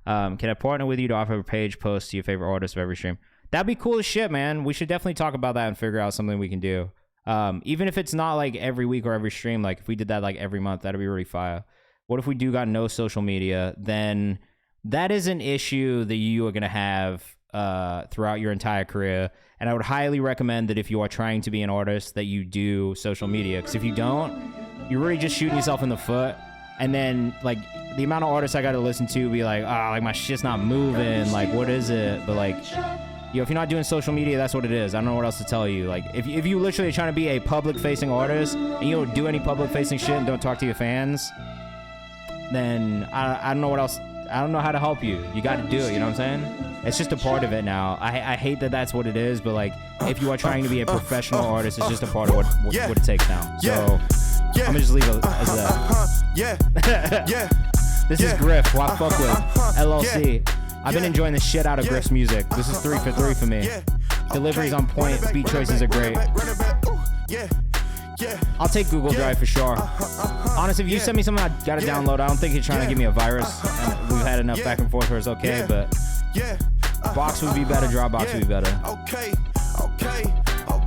Can I partner with you to offer a page post to your favorite artist of every stream? That'd be cool as shit, man. We should definitely talk about that and figure out something we can do. Even if it's not like every week or every stream, like if we did that like every month, that'd be really fire. What if we do got no social media? Then that is an issue that you are going to have throughout your entire career. And I would highly recommend that if you are trying to be an artist that you do social media. Because if you don't, you're really just shooting yourself in the foot. And then like the amount of artists I got to listen to be like, oh, like my shit's not moving. Like, what is it? But like, you know, if you're not doing social media, that's what it is. I don't know what else to tell you. Like if you literally are trying to be a public facing artist and you don't do any public facing shit and don't talk to your fans, then I don't know what else. I don't know how to help you. You got to do it. You know what I'm saying? It's just a part of it now. I hate that that's what it is, but like, if you are trying to be a professional artist, it's just a part of what it takes now. So I'm gonna just leave it as that. This is Griff. Why fuck with LLC. I've been enjoying the shit out of Griff's music. This is 3 for 3 for me. Delivery's on point. Beat choices are great. I'll take Google Drive for sure. Honestly, if you send me something I gotta download, I don't think you're trying to give me a virus. And we've had enough back and forth where it's okay, but Box would be better, Dropbox would be better.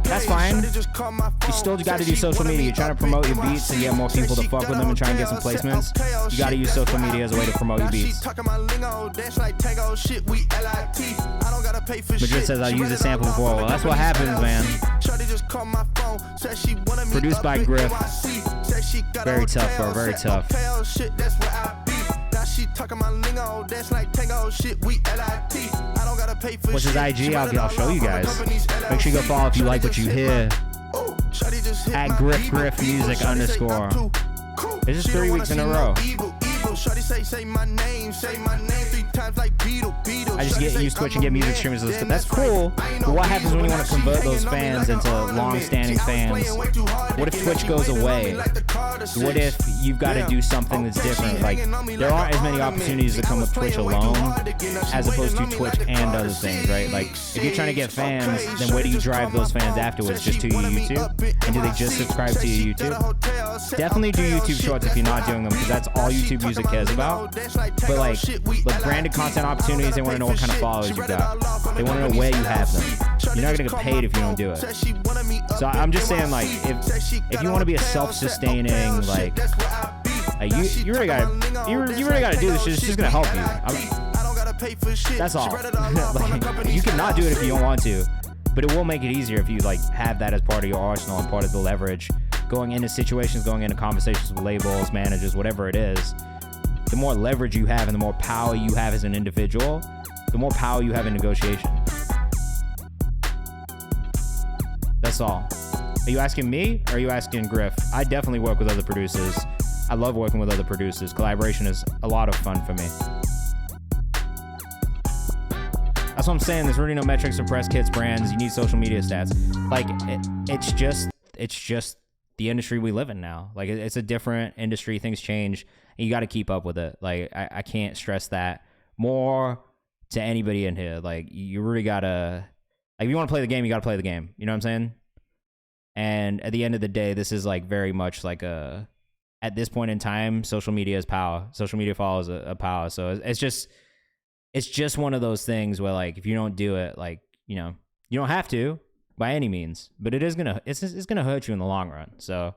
That's fine. You still got to do social media. You're trying to promote your beats and get more people to fuck with them and try and get some placements. You got to use social media as a way to promote your beats. Madrid says I used a sample before. Well, that's what happens, man. Produced by Griff. Very tough, bro. Very tough. What's his IG? I'll show you guys. Make sure you go follow if you like what you hear. At Griff Music _ It's just 3 weeks in a row. I just get use Twitch and get music streamers listed. That's cool, but what happens when you want to convert those fans into long-standing fans? What if Twitch goes away? What if you've got to do something that's different? Like, there aren't as many opportunities that come with Twitch alone as opposed to Twitch and other things, right? Like, if you're trying to get fans, then where do you drive those fans afterwards? Just to your YouTube? And do they just subscribe to your YouTube? Definitely do YouTube Shorts if you're not doing them, because that's all YouTube Music cares about. But like branded content opportunities, they want to know what kind of followers you got. They want to know where you have them. You're not gonna get paid if you don't do it. So I'm just saying, like, if you want to be a self-sustaining, like you really gotta do this shit. It's just gonna help you. That's all. Like, you cannot do it if you don't want to. But it will make it easier if you like have that as part of your arsenal and part of the leverage going into situations, going into conversations with labels, managers, whatever it is. The more leverage you have and the more power you have as an individual, the more power you have in negotiation. That's all. Are you asking me or are you asking Griff? I definitely work with other producers. I love working with other producers. Collaboration is a lot of fun for me. That's what I'm saying. There's really no metrics for press kits, brands. You need social media stats. Like it's just the industry we live in now. Like it's a different industry. Things change, and you got to keep up with it. Like I can't stress that more to anybody in here. Like you really gotta. Like if you want to play the game, you got to play the game. You know what I'm saying? And at the end of the day, this is like very much like at this point in time, social media is power. Social media follows a power. So it's just one of those things where like if you don't do it, like you don't have to by any means, but it's gonna hurt you in the long run. So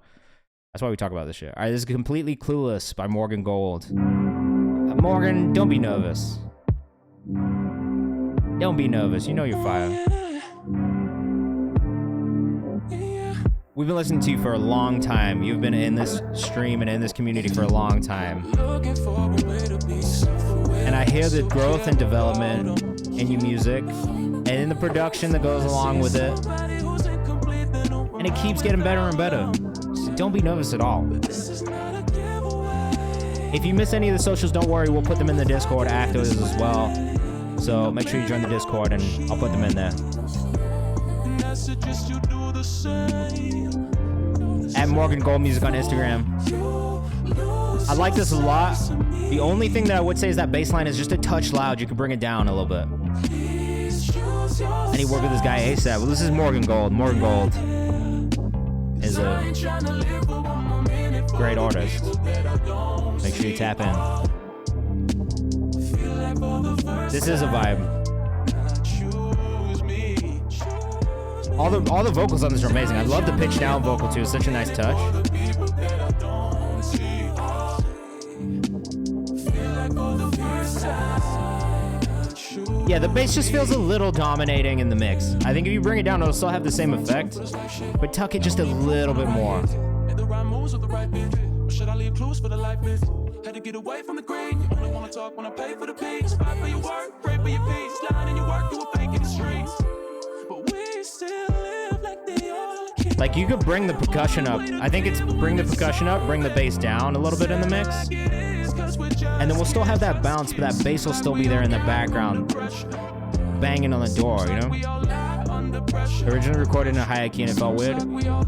that's why we talk about this shit. All right, this is Completely Clueless by Morgan Gold. Morgan, don't be nervous. Don't be nervous. You know you're fire. We've been listening to you for a long time. You've been in this stream and in this community for a long time. And I hear the growth and development in your music and in the production that goes along with it. And it keeps getting better and better. So don't be nervous at all. If you miss any of the socials, don't worry. We'll put them in the Discord afterwards as well. So make sure you join the Discord and I'll put them in there. At Morgan Gold Music on Instagram. I like this a lot. The only thing that I would say is that bass line is just a touch loud. You can bring it down a little bit. I need to work with this guy ASAP. Well, this is Morgan Gold. Morgan Gold is a great artist. Make sure you tap in. This is a vibe. All the vocals on this are amazing. I love the pitch down vocal too. It's such a nice touch. Yeah, the bass just feels a little dominating in the mix. I think if you bring it down, it'll still have the same effect, but tuck it just a little bit more. Should I leave clues for the life is? Had to get away from the green. You only want to talk when I pay for the beats. Fight for your work, pray for your peace. Lying in your work, you will fake in the streets. But we still live like they all can. Like you could bring the percussion up. I think it's bring the percussion up, bring the bass down a little bit in the mix. And then we'll still have that bounce, but that bass will still be there in the background. Banging on the door, you know? Originally recorded in a high key and it felt weird.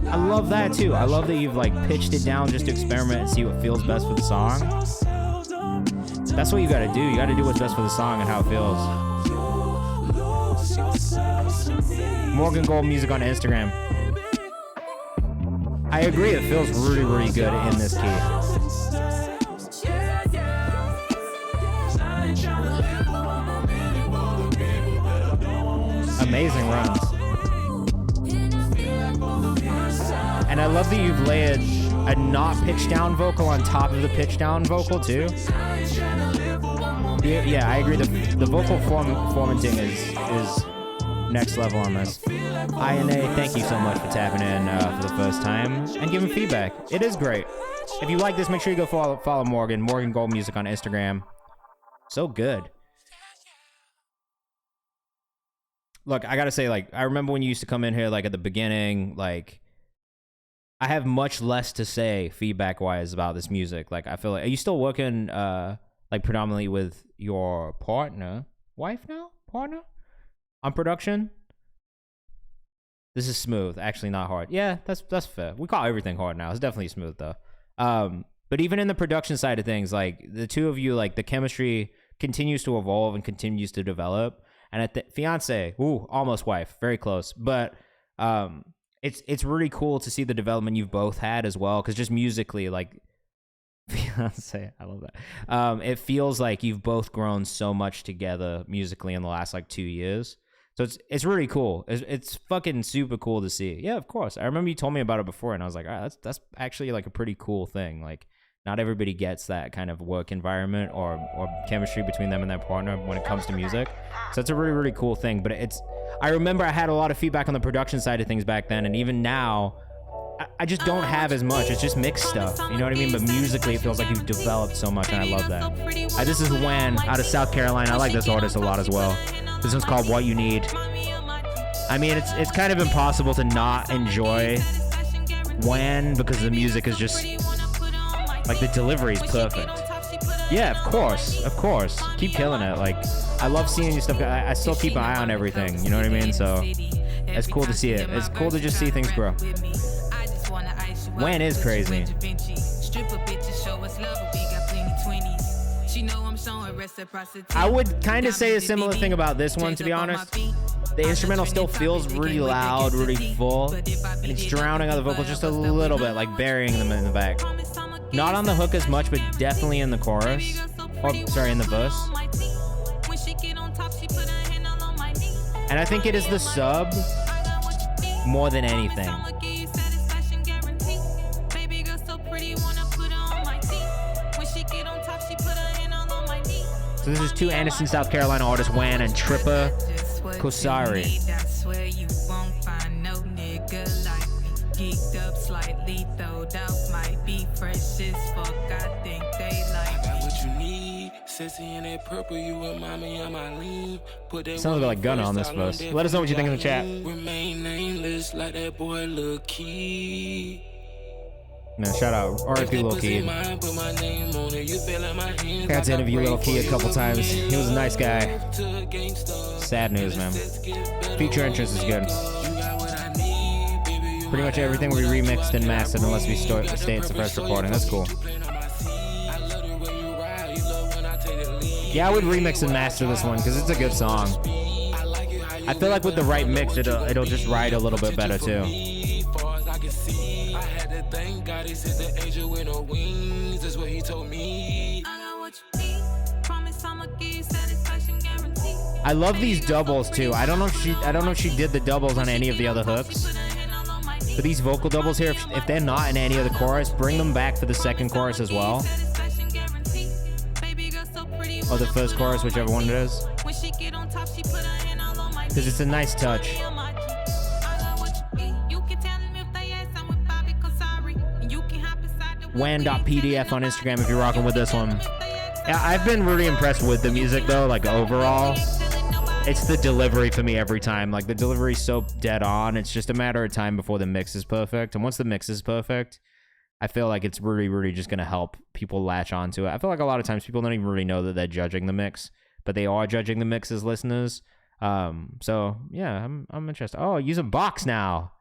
I love that too. I love that you've like pitched it down just to experiment and see what feels best for the song. That's what you gotta do. You gotta do what's best for the song and how it feels. Morgan Gold Music on Instagram. I agree, it feels really, really good in this key. Amazing runs. And I love that you've layered a not pitch down vocal on top of the pitch down vocal too. Yeah, I agree. The vocal formatting is next level on this. INA, thank you so much for tapping in for the first time and giving feedback. It is great. If you like this, make sure you go follow Morgan Gold Music on Instagram. So good. Look, I gotta say, like, I remember when you used to come in here, like, at the beginning, like, I have much less to say feedback-wise about this music. Like, I feel like, are you still working, like, predominantly with your wife now? Partner? On production? This is smooth, actually not hard. Yeah, that's fair. We call everything hard now. It's definitely smooth, though. But even in the production side of things, like, the two of you, like, the chemistry continues to evolve and continues to develop. And at the fiance, almost wife, very close. But it's really cool to see the development you've both had as well. Because just musically, like, fiance, I love that. It feels like you've both grown so much together musically in the last, like, 2 years. So it's really cool. It's fucking super cool to see. Yeah, of course. I remember you told me about it before, and I was like, all right, that's actually, like, a pretty cool thing. Like, Not everybody gets that kind of work environment or chemistry between them and their partner when it comes to music. So it's a really, really cool thing. But I remember I had a lot of feedback on the production side of things back then, and even now, I just don't have as much. It's just mixed stuff, you know what I mean? But musically, it feels like you've developed so much, and I love that. This is Wan out of South Carolina. I like this artist a lot as well. This one's called What You Need. I mean, it's kind of impossible to not enjoy Wan because the music is just, like, the delivery is perfect. Yeah, of course. Keep killing it. Like, I love seeing you stuff. I still keep an eye on everything, you know what I mean? So it's cool to see it. It's cool to just see things grow. Wan is crazy. I would kind of say a similar thing about this one, to be honest. The instrumental still feels really loud, really full, and it's drowning out the vocals just a little bit, like burying them in the back. Not on the hook as much, but definitely in the chorus. In the verse. And I think it is the sub more than anything. So this is two Anderson, South Carolina artists, Wan and Trippa Kosari. Sounds like Gunna on this verse. Let us know what you think in the chat. Man, shout out R.I.P. Lil Key. Got to interview Lil Key a couple times. He was a nice guy. Sad news, man. Feature interest is good. Pretty much everything we remixed and mastered unless we stay it's the first recording. That's cool. Yeah, I would remix and master this one because it's a good song. I feel like with the right mix, it'll just ride a little bit better too. I love these doubles too. I don't know if she did the doubles on any of the other hooks. But these vocal doubles here, if they're not in any of the chorus, bring them back for the second chorus as well. Or the first chorus, whichever one it is. Because it's a nice touch. Wan.pdf on Instagram if you're rocking with this one. Yeah, I've been really impressed with the music though, like overall. It's the delivery for me every time. Like the delivery's so dead on. It's just a matter of time before the mix is perfect. And once the mix is perfect, I feel like it's really, really just going to help people latch onto it. I feel like a lot of times people don't even really know that they're judging the mix, but they are judging the mix as listeners. So yeah, I'm interested. Oh, use a box now.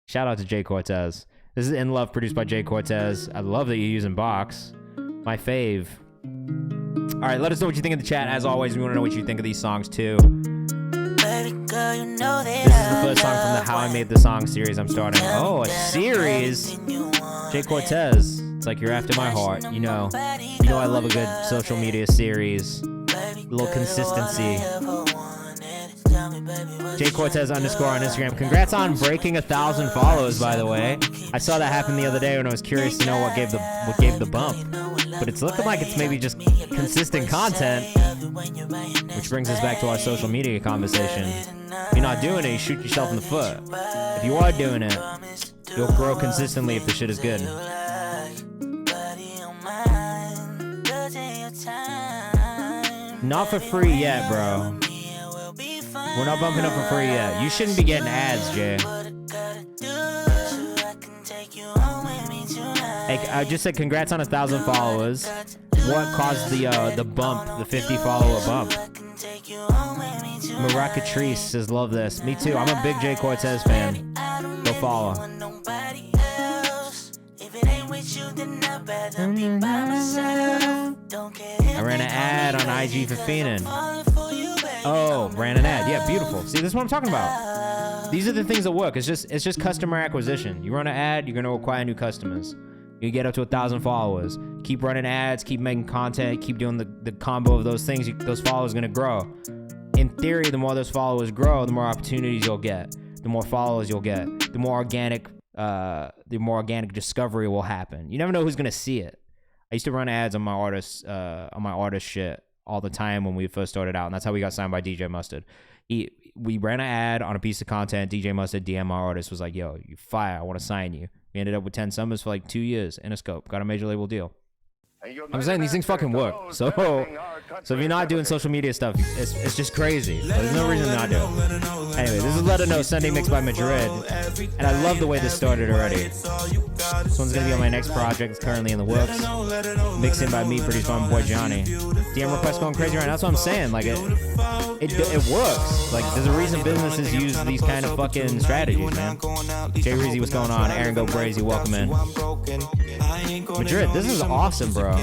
Shout out to Jay Cortez. This is In Love, produced by Jay Cortez. I love that you're using box. My fave. All right, let us know what you think in the chat. As always, we want to know what you think of these songs too. This is the first song from the How I Made the Song series I'm starting. Oh, a series? Jay Cortez. It's like you're after my heart. You know I love a good social media series. A little consistency. Jay Cortez _ on Instagram. Congrats on breaking 1,000 follows, by the way. I saw that happen the other day when I was curious to know what gave the bump. But it's looking like it's maybe just consistent content. Which brings us back to our social media conversation. If you're not doing it, you shoot yourself in the foot. If you are doing it, you'll grow consistently if the shit is good. Not for free yet, bro. We're not bumping up for free yet. You shouldn't be getting ads, Jay. Hey, I just said congrats on 1,000 followers. What caused the bump, the 50 follower bump? Maracatrice says, love this. Me too. I'm a big Jay Cortez fan. Go follow. I ran an ad on IG for Feenan. Oh, ran an ad. Yeah, beautiful. See, this is what I'm talking about. These are the things that work. It's just customer acquisition. You run an ad, you're going to acquire new customers. You get up to 1,000 followers. Keep running ads, keep making content, keep doing the combo of those things. Those followers are going to grow. In theory, the more those followers grow, the more opportunities you'll get. The more followers you'll get. The more organic discovery will happen. You never know who's going to see it. I used to run ads on my artist shit all the time when we first started out, and that's how we got signed by DJ Mustard. We ran an ad on a piece of content. DJ Mustard DM our artist, was like, yo, you fire, I want to sign you. We ended up with 10 summers for like 2 years, Interscope, got a major label deal. I'm saying these things fucking work. So if you're not doing social media stuff, it's just crazy. There's no reason not to. Anyway, this is Let Her Know Sunday mix by Madrid, and I love the way this started already. This one's gonna be on my next project. It's currently in the works. Mixed in by me, produced by my boy Johnny. DM requests going crazy right now. That's what I'm saying. Like it works. Like there's a reason businesses use these kind of fucking strategies, man. Jay Reezy, what's going on? Aaron Go Crazy, welcome in. Madrid, this is awesome, bro.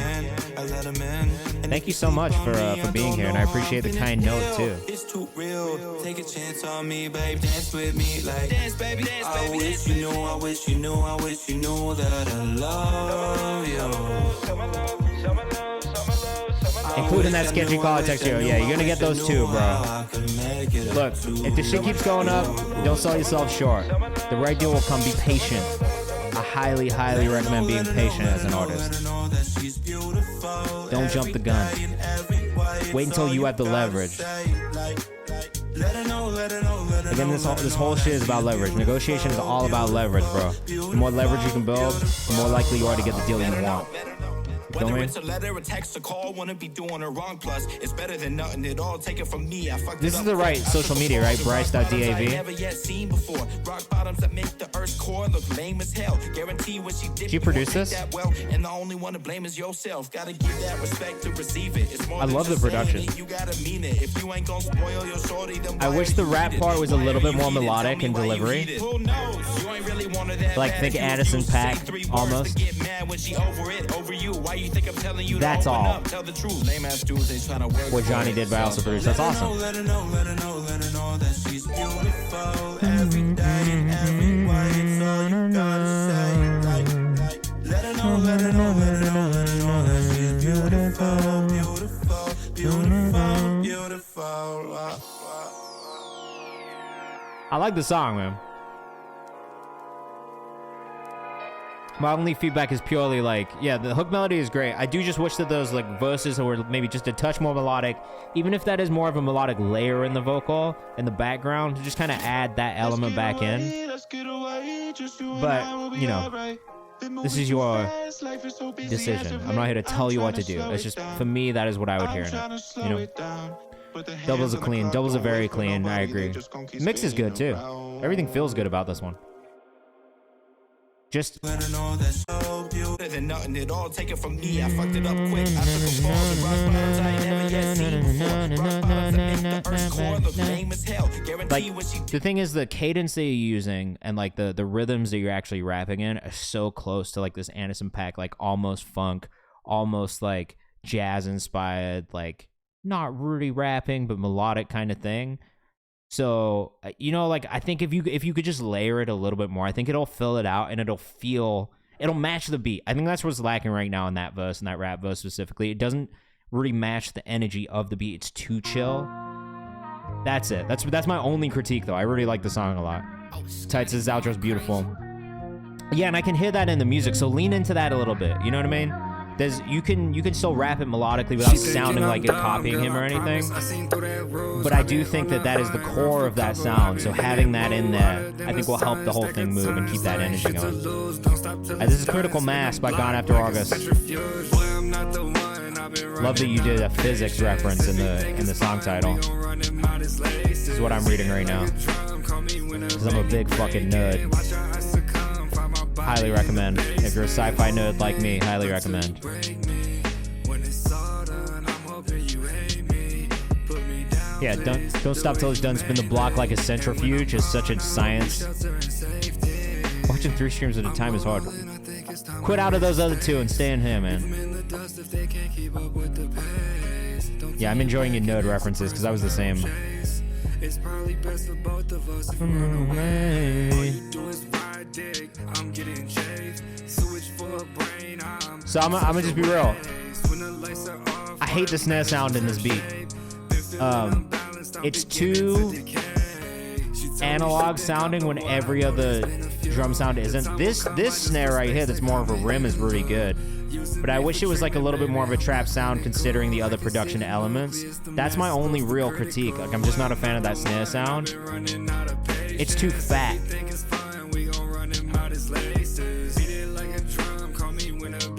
Thank you so much for being here, and I appreciate the kind note too. It's too real. Take a chance on me, babe. Dance with me, like dance, baby, dance, baby. I wish you knew, I wish you knew, I wish you knew that I love you. Including that sketchy caller text here. Yeah, you're gonna get those too, bro. Look, if the shit keeps going up, don't sell yourself short. The right deal will come. Be patient. I highly, highly recommend being patient as an artist. Don't jump the gun. Wait until you have the leverage. Again, this whole shit is about leverage. Negotiation is all about leverage, bro. The more leverage you can build, the more likely you are to get the deal you want. Whether it's a letter, a text, a call, wanna be doing a wrong plus. It's better than nothing at all. Take it from me. This is the right social media, right? Bryce.dav. Never yet seen before. Rock bottoms that make the earth's core look lame as hell. Guarantee when she did. Did you produce this? Well, and the only one to blame is yourself. Gotta give that respect to receive it. It's more I love the production. You gotta mean it. If you ain't gonna spoil your shorty, then I wish the rap part was a little bit more melodic in delivery. Like think Addison Paak almost. That's all. What Johnny did by also produced. That's awesome. I like the song, man. My only feedback is purely like, yeah, the hook melody is great. I do just wish that those like verses were maybe just a touch more melodic, even if that is more of a melodic layer in the vocal, in the background, to just kind of add that element back in. But, you know, this is your decision. I'm not here to tell you what to do. It's just, for me, that is what I would hear in it, you know? Doubles are clean. Doubles are very clean. I agree. Mix is good, too. Everything feels good about this one. Just better than nothing at all. Take it from me. I fucked it up quick. I took a pause and rock bottoms I ain't never yet seen before. Rock bottoms that make the earth's core look lame as hell. Guarantee when she the thing is, the cadence that you're using and like the rhythms that you're actually rapping in are so close to like this Anderson .Paak, like almost funk, almost like jazz inspired, like not really rapping but melodic kind of thing. So, you know, like, I think if you could just layer it a little bit more, I think it'll fill it out and it'll match the beat. I think that's what's lacking right now in that verse, in that rap verse specifically. It doesn't really match the energy of the beat. It's too chill. That's it. That's my only critique, though. I really like the song a lot. Tight says outro's beautiful. Yeah, and I can hear that in the music, so lean into that a little bit. You know what I mean? You can still rap it melodically without sounding like you're copying him or anything. But I do think that is the core of that sound. So having that in there, I think will help the whole thing move and keep that energy going. This is Critical Mass by Gone After August. Love that you did a physics reference in the song title. This is what I'm reading right now, because I'm a big fucking nerd. Highly recommend. If you're a sci-fi nerd like me, highly recommend. Yeah, don't stop till it's done. Spin the block like a centrifuge is such a science. Watching 3 streams at a time is hard. Quit out of those other 2 and stay in here, man. Yeah, I'm enjoying your nerd references because I was the same. It's probably best for both of us. So I'm gonna just be real. I hate the snare sound in this beat. It's too analog sounding when every other drum sound isn't. This snare right here that's more of a rim is really good. but I wish it was like a little bit more of a trap sound considering the other production elements. That's my only real critique. Like, I'm just not a fan of that snare sound. It's too fat.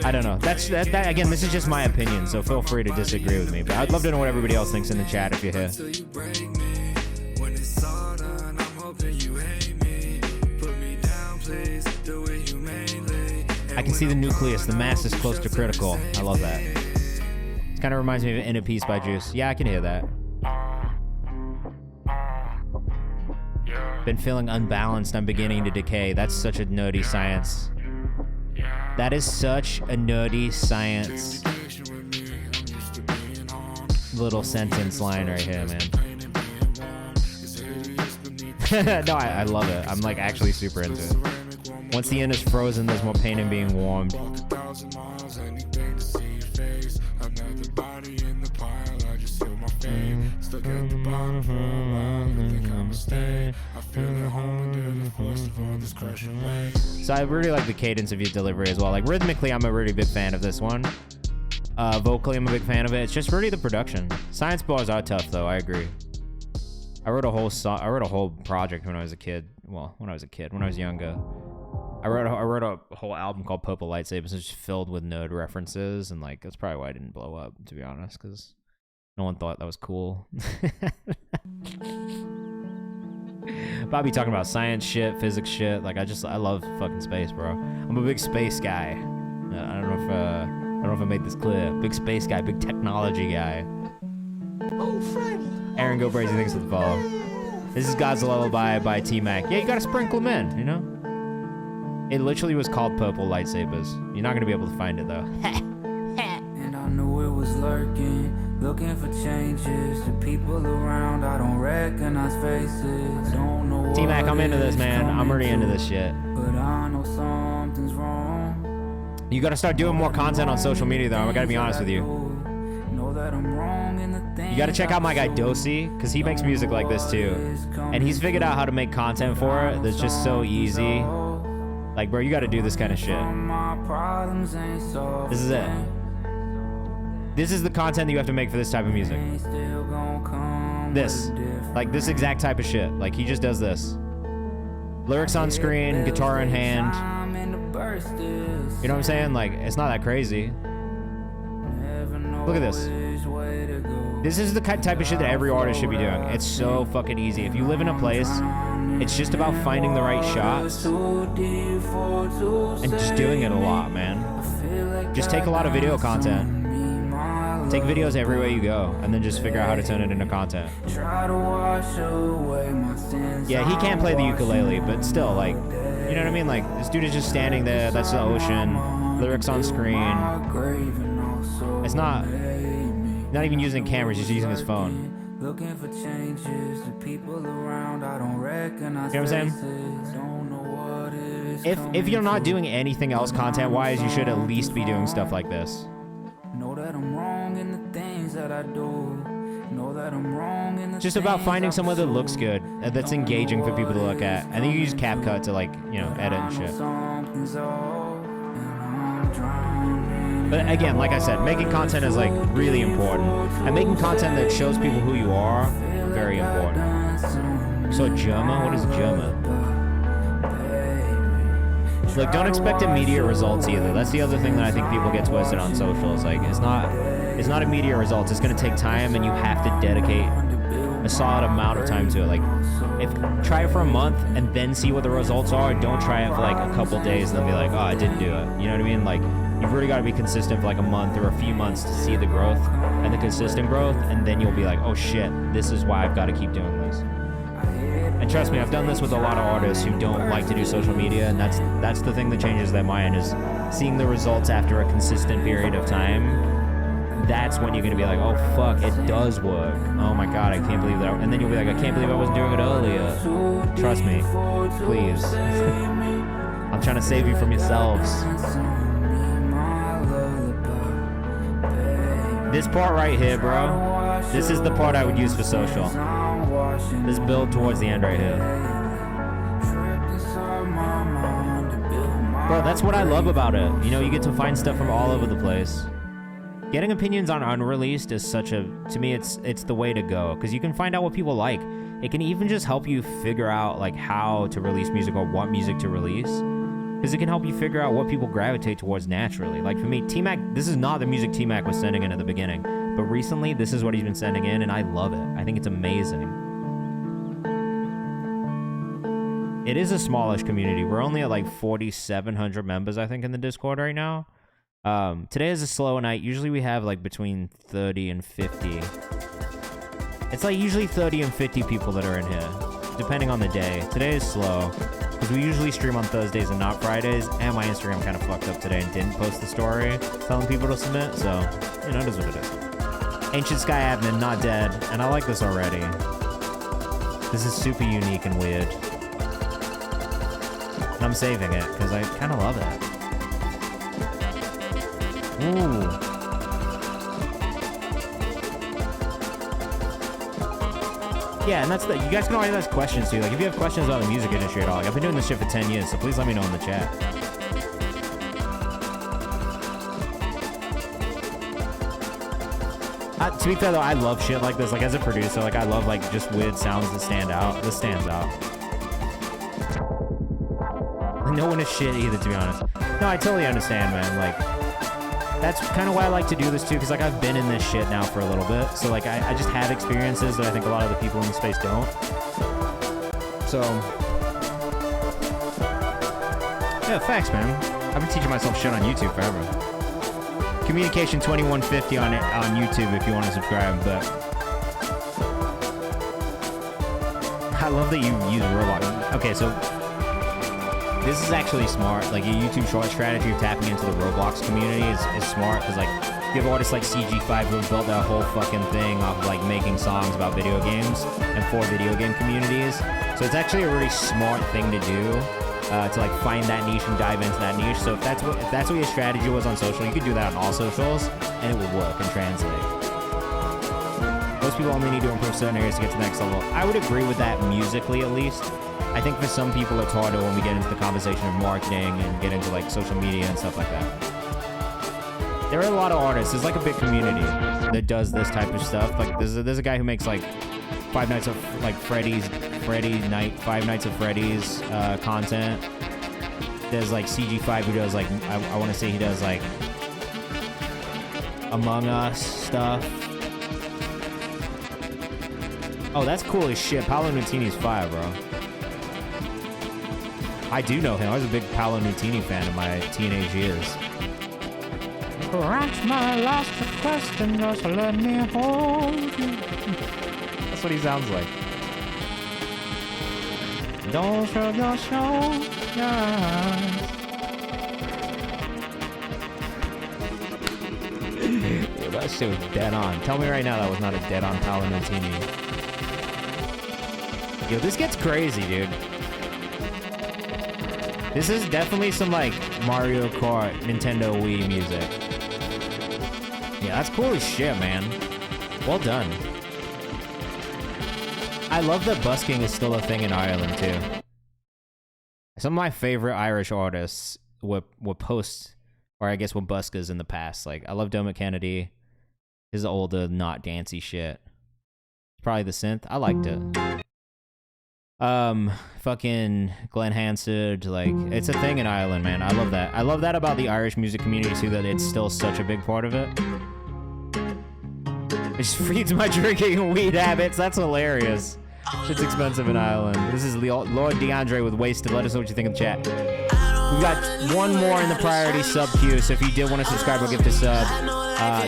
I don't know. That again, this is just my opinion, so feel free to disagree with me. But I'd love to know what everybody else thinks in the chat if you're here. I can see the nucleus. The mass is close to critical. I love that. It kind of reminds me of In a Piece by Juice. Yeah, I can hear that. Been feeling unbalanced. I'm beginning to decay. That's such a nerdy science. That is such a nerdy science little sentence line right here, man. No, I love it. I'm like actually super into it. Once the end is frozen, there's more pain in being warmed. So I really like the cadence of your delivery as well. Like rhythmically, I'm a really big fan of this one. Vocally, I'm a big fan of it. It's just really the production. Science bars are tough, though. I agree. I wrote a whole project when I was a kid. Well, when I was younger. I wrote a whole album called Purple Lightsabers. It's just filled with nerd references, and like that's probably why I didn't blow up, to be honest, because no one thought that was cool. Bobby talking about science shit, physics shit. Like I love fucking space, bro. I'm a big space guy. I don't know if I made this clear. Big space guy, big technology guy. Oh, Frank. Aaron Go Crazy, thanks for the follow. This is God's Lullaby by T-Mac. Yeah, you gotta sprinkle them in, you know? It literally was called Purple Lightsabers. You're not gonna be able to find it though. And I knew it was lurking, looking for changes. The people around, I don't recognize faces. Don't know T-Mac, I'm into this, man. I'm already into this shit. But I know something's wrong. You gotta start doing more content on social media though. I gotta be honest with you. Know that I'm wrong in the things You gotta check out my guy Dosey, because he makes music like this too. And he's figured out how to make content for it that's just so easy. Like, bro, you gotta do this kind of shit. This is it. This is the content that you have to make for this type of music. This. Like, this exact type of shit. Like, he just does this. Lyrics on screen, guitar in hand. You know what I'm saying? Like, it's not that crazy. Look at this. This is the type of shit that every artist should be doing. It's so fucking easy. If you live in a place, it's just about finding the right shots and just doing it a lot, man. Just take a lot of video content. Take videos everywhere you go, and then just figure out how to turn it into content. Yeah, he can't play the ukulele, but still, like, you know what I mean? Like, this dude is just standing there. That's the ocean. Lyrics on screen. It's not even using cameras, he's using his phone. Looking for changes, the people around, I don't recognize. You know what I'm saying? If you're not doing anything else content-wise, you should at least be doing stuff like this. Know that I'm wrong in the things that I do. Know that I'm wrong in the Just about finding somewhere that looks good, that's engaging for people to look at, and then you use CapCut to, like, you know, edit and shit. But again, like I said, making content is like really important, and making content that shows people who you are, very important. So Germa, what is Germa? Like, don't expect immediate results either. That's the other thing that I think people get twisted on socials. Like, it's not immediate results. It's gonna take time, and you have to dedicate a solid amount of time to it. Like, try it for a month and then see what the results are. Don't try it for like a couple days and then be like, oh, I didn't do it. You know what I mean? Like, you've really got to be consistent for like a month or a few months to see the growth and the consistent growth, and then you'll be like, oh shit, this is why I've got to keep doing this. And trust me, I've done this with a lot of artists who don't like to do social media, and that's the thing that changes their mind, is seeing the results after a consistent period of time. That's when you're gonna be like, oh fuck, it does work. Oh my god, I can't believe that. And then you'll be like, I can't believe I wasn't doing it earlier. Trust me, please. I'm trying to save you from yourselves. This part right here, bro, this is the part I would use for social. This build towards the end right here. Bro, that's what I love about it. You know, you get to find stuff from all over the place. Getting opinions on unreleased is such a, to me, it's the way to go, because you can find out what people like. It can even just help you figure out like how to release music or what music to release, because it can help you figure out what people gravitate towards naturally. Like for me, T-Mac, this is not the music T-Mac was sending in at the beginning, but recently this is what he's been sending in, and I love it. I think it's amazing. It is a smallish community. We're only at like 4,700 members, I think, in the Discord right now. Today is a slow night. Usually we have like between 30 and 50. It's like usually 30 and 50 people that are in here, depending on the day. Today is slow, because we usually stream on Thursdays and not Fridays, and my Instagram kind of fucked up today and didn't post the story telling people to submit, so, you know, it is what it is. Ancient Sky Admin, not dead, and I like this already. This is super unique and weird. And I'm saving it, because I kind of love it. Ooh. Yeah, and that's the, you guys can always ask questions too. Like if you have questions about the music industry at all, like I've been doing this shit for 10 years, so please let me know in the chat. To be fair though, I love shit like this. Like as a producer, like I love like just weird sounds that stand out. This stands out. No one is shit either, to be honest. No, I totally understand, man. Like, that's kind of why I like to do this too, because like I've been in this shit now for a little bit, so like I just have experiences that I think a lot of the people in the space don't. So yeah, facts, man. I've been teaching myself shit on YouTube forever. Communication 2150 on YouTube if you want to subscribe. But I love that you use Roblox. Okay, so this is actually smart. Like a YouTube short strategy of tapping into the Roblox community is smart, because like you have artists like CG5 who have built that whole fucking thing off of like making songs about video games and for video game communities. So it's actually a really smart thing to do, to like find that niche and dive into that niche. So if that's what your strategy was on social, you could do that on all socials and it would work and translate. Most people only need to improve certain areas to get to the next level. I would agree with that musically at least. I think for some people it's harder when we get into the conversation of marketing and get into like social media and stuff like that. There are a lot of artists. There's like a big community that does this type of stuff. Like there's a guy who makes like Five Nights at Freddy's content. There's like CG5 who does like I want to say he does like Among Us stuff. Oh, that's cool as shit. Paolo Nutini's fire, bro. I do know him. I was a big Paolo Nutini fan in my teenage years. Grant my last request and just let me hold you. That's what he sounds like. Don't show your shoulders. Yo, that shit was dead on. Tell me right now that was not a dead on Paolo Nutini. Yo, this gets crazy, dude. This is definitely some like Mario Kart, Nintendo Wii music. Yeah, that's cool as shit, man. Well done. I love that busking is still a thing in Ireland too. Some of my favorite Irish artists were post, or I guess were buskers in the past. Like I love Dermot Kennedy. His older, not dancey shit. Probably the synth. I liked it. Fucking Glenn Hansard, like, it's a thing in Ireland, man. I love that. I love that about the Irish music community, too, that it's still such a big part of it. It just feeds my drinking and weed habits. That's hilarious. Shit's expensive in Ireland. This is Lord DeAndre with Wasted. Let us know what you think in the chat. We've got one more in the priority sub queue, so if you did want to subscribe or gift a sub,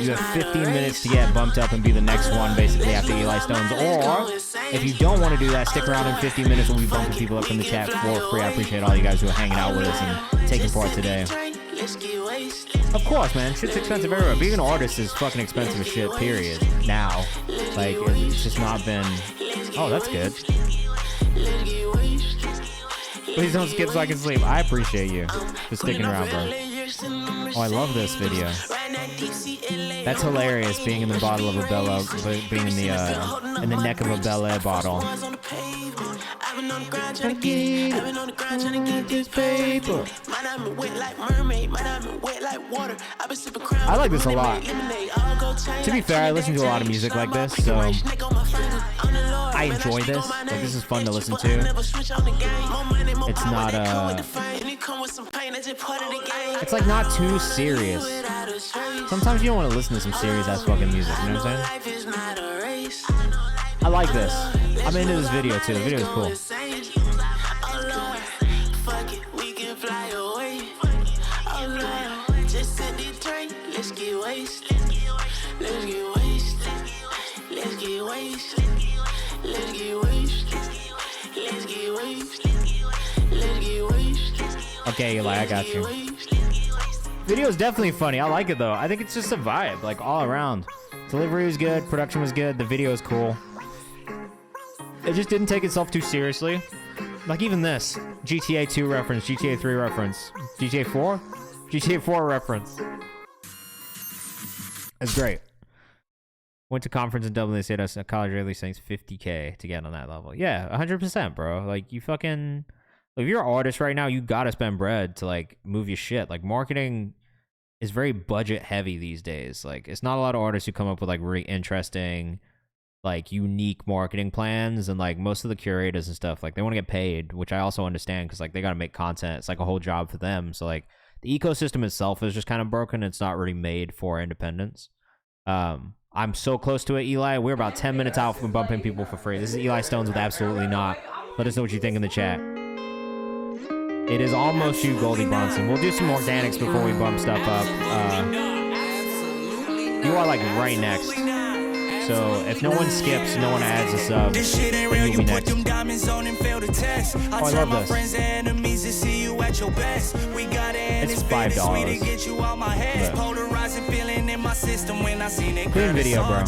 you have 15 minutes to get bumped up and be the next one, basically, after Eli Stones. Or, if you don't want to do that, stick around in 15 minutes when we bumping people up in the chat for free. I appreciate all you guys who are hanging out with us and taking part today. Of course, man. Shit's expensive everywhere. Being an artist is fucking expensive as shit, period. Now. Like, it's just not been... Oh, that's good. Please don't skip so I can sleep. I appreciate you for sticking around, bro. Oh, I love this video. That's hilarious, being in the bottle of a Bella, being in the neck of a Bel Air bottle. been on the grind trying to get it. I've been on the grind trying to get this paper. My diamond wet like mermaid. My diamond wet like water. I've been sipping crown. I like this a lot. To be fair, I listen to a lot of music like this, so I enjoy this. Like, this is fun to listen to. It's not it's like not too serious. Sometimes you don't want to listen to some serious ass fucking music, you know what I'm saying? I like this. I'm into this video too. The video is cool. Okay, Eli, I got you. Video is definitely funny. I like it though. I think it's just a vibe, like all around. Delivery was good, production was good, the video is cool. It just didn't take itself too seriously. Like even this, GTA 2 reference, GTA 3 reference, GTA 4? GTA 4 reference. It's great. Went to conference in Dublin, they said us a college release things $50K to get on that level. Yeah, 100%, bro. Like you fucking... If you're an artist right now, you gotta spend bread to like move your shit. Like marketing is very budget heavy these days. Like it's not a lot of artists who come up with like really interesting, like unique marketing plans, and like most of the curators and stuff, like they want to get paid, which I also understand because like they gotta make content. It's like a whole job for them. So like the ecosystem itself is just kind of broken. It's not really made for independence. I'm so close to it, Eli. We're about 10 minutes out from bumping people for free. This is Eli Stones with Absolutely Not. Let us know what you think in the chat. It is almost you, Goldie Bronson. We'll do some organics before we bump stuff up. You are like right next. So if no one skips, no one adds a sub, then you'll be next. Oh, I love this. It's $5. Clean video, bro.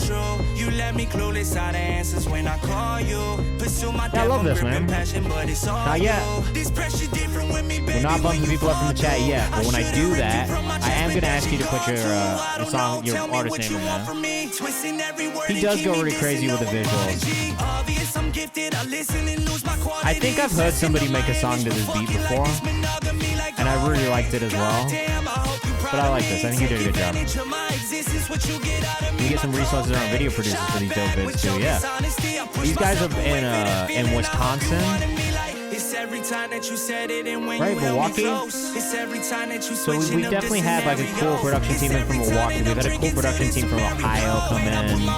Yeah, I love this, man. Not yet. We're not bumping people up in the chat yet, but when I do that, I am going to ask you to put your song, your artist name in there. He does go really crazy with the visuals. I think I've heard somebody make a song to this beat before, and I really liked it as well. But I like this. I think you did a good job. You get some resources around video producers for these dope vids too. Yeah, these guys are in Wisconsin. Right, Milwaukee. So we definitely had like a cool production team in from Milwaukee. We've had a cool production team from Ohio come in.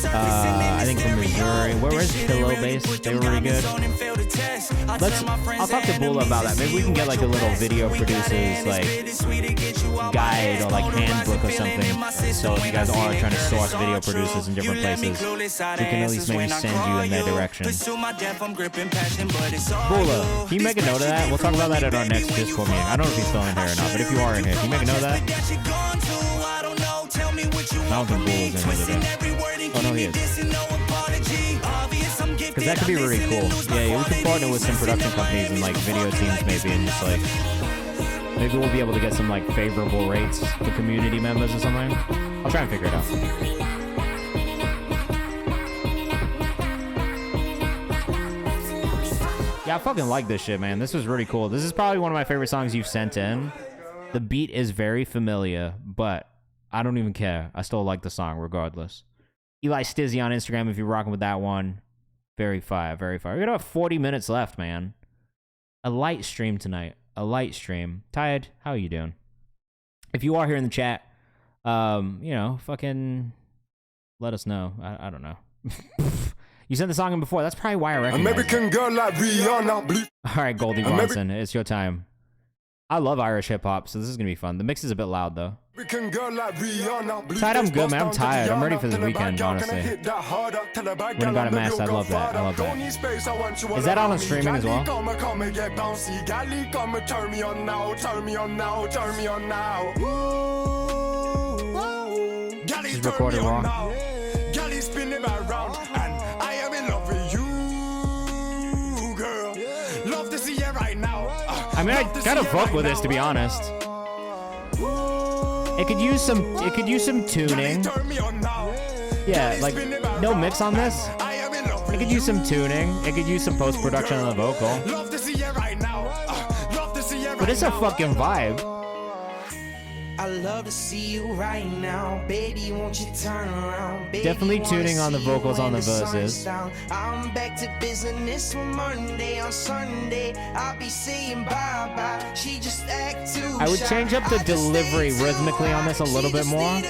I think from Missouri. Where was Pillow based? They were really good. I'll talk to Bula about that. Maybe we can get like a little video producers like guide or like handbook or something. So if you guys are trying to source video producers in different places, we can at least maybe send you in that direction. Bula, can you make a note of that? We'll talk about that at our next Discord meeting. I don't know if he's still in here or not, but if you are in here, can you make a note of that? I don't think Bula's in here today. Oh, no, he is. Because that could be really cool. Yeah, we could partner with some production companies and like video teams maybe, and just like maybe we'll be able to get some like favorable rates for community members or something. I'll try and figure it out. Yeah, I fucking like this shit, man. This was really cool. This is probably one of my favorite songs you've sent in. The beat is very familiar, but I don't even care. I still like the song regardless. Eli Stizzy on Instagram if you're rocking with that one. Very fire, very fire. We got about 40 minutes left, man. A light stream tonight. A light stream. Tired, how are you doing? If you are here in the chat, you know, fucking let us know. I don't know. You sent the song in before. That's probably why I recognize American girl like Rihanna. All right, Goldie Bronson, it's your time. I love Irish hip hop, so this is gonna be fun. The mix is a bit loud though. Tired, I'm good, man. I'm tired. I'm ready for the weekend, honestly. When I got a mask, I love that. I love that. Is that on streaming as well? This is recorded raw. I mean, I kind of fuck with this, to be honest. It could use some tuning. Yeah, like no mix on this. It could use some tuning. It could use some post-production on the vocal. Love to see you right now. Love to see you right now. But it's a fucking vibe. I love to see you right now, baby. Won't you turn around? Baby, Definitely tuning on the vocals on the verses. I'm back to business for Monday. On Sunday, I'll be saying bye bye. She just act too I would shy. change up the delivery rhythmically on this a little bit more.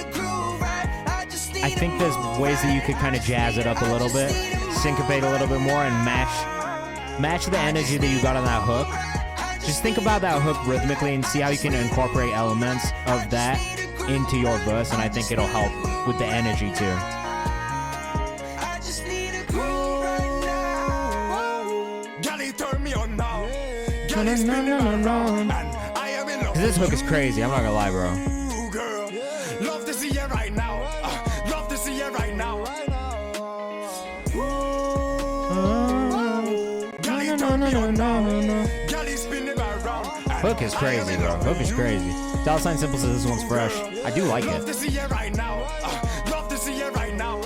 I think there's ways that you could kind of jazz it up a little bit, syncopate a little bit more, and match the energy that you got on that hook. Just think about that hook rhythmically and see how you can incorporate elements of that into your verse, and I think it'll help with the energy too. Gally, turn me on now. Cause this hook is crazy, I'm not gonna lie, bro. Ooh, girl. Love to see you right now. Love to see you right now. Gally, turn me on now. Gally, spin it around. Hook is crazy, bro. Hook is crazy. $sign Simple says this one's fresh. I do like Love to it. see you right now. Love to see you right now.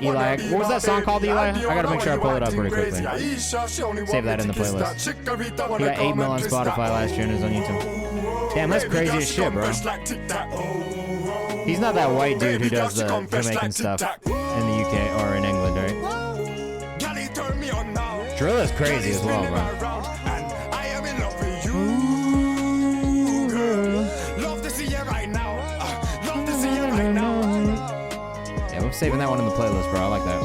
Eli, what was that song called, Eli? I gotta make sure I pull it up pretty quickly. Save that in the playlist. He got 8 mil on Spotify last year and is on YouTube. Damn, that's crazy as shit, bro. He's not that white dude who does the Jamaican stuff in the UK or in England, right? Drill is crazy as well, bro. Yeah, we're saving that one in the playlist, bro. I like that.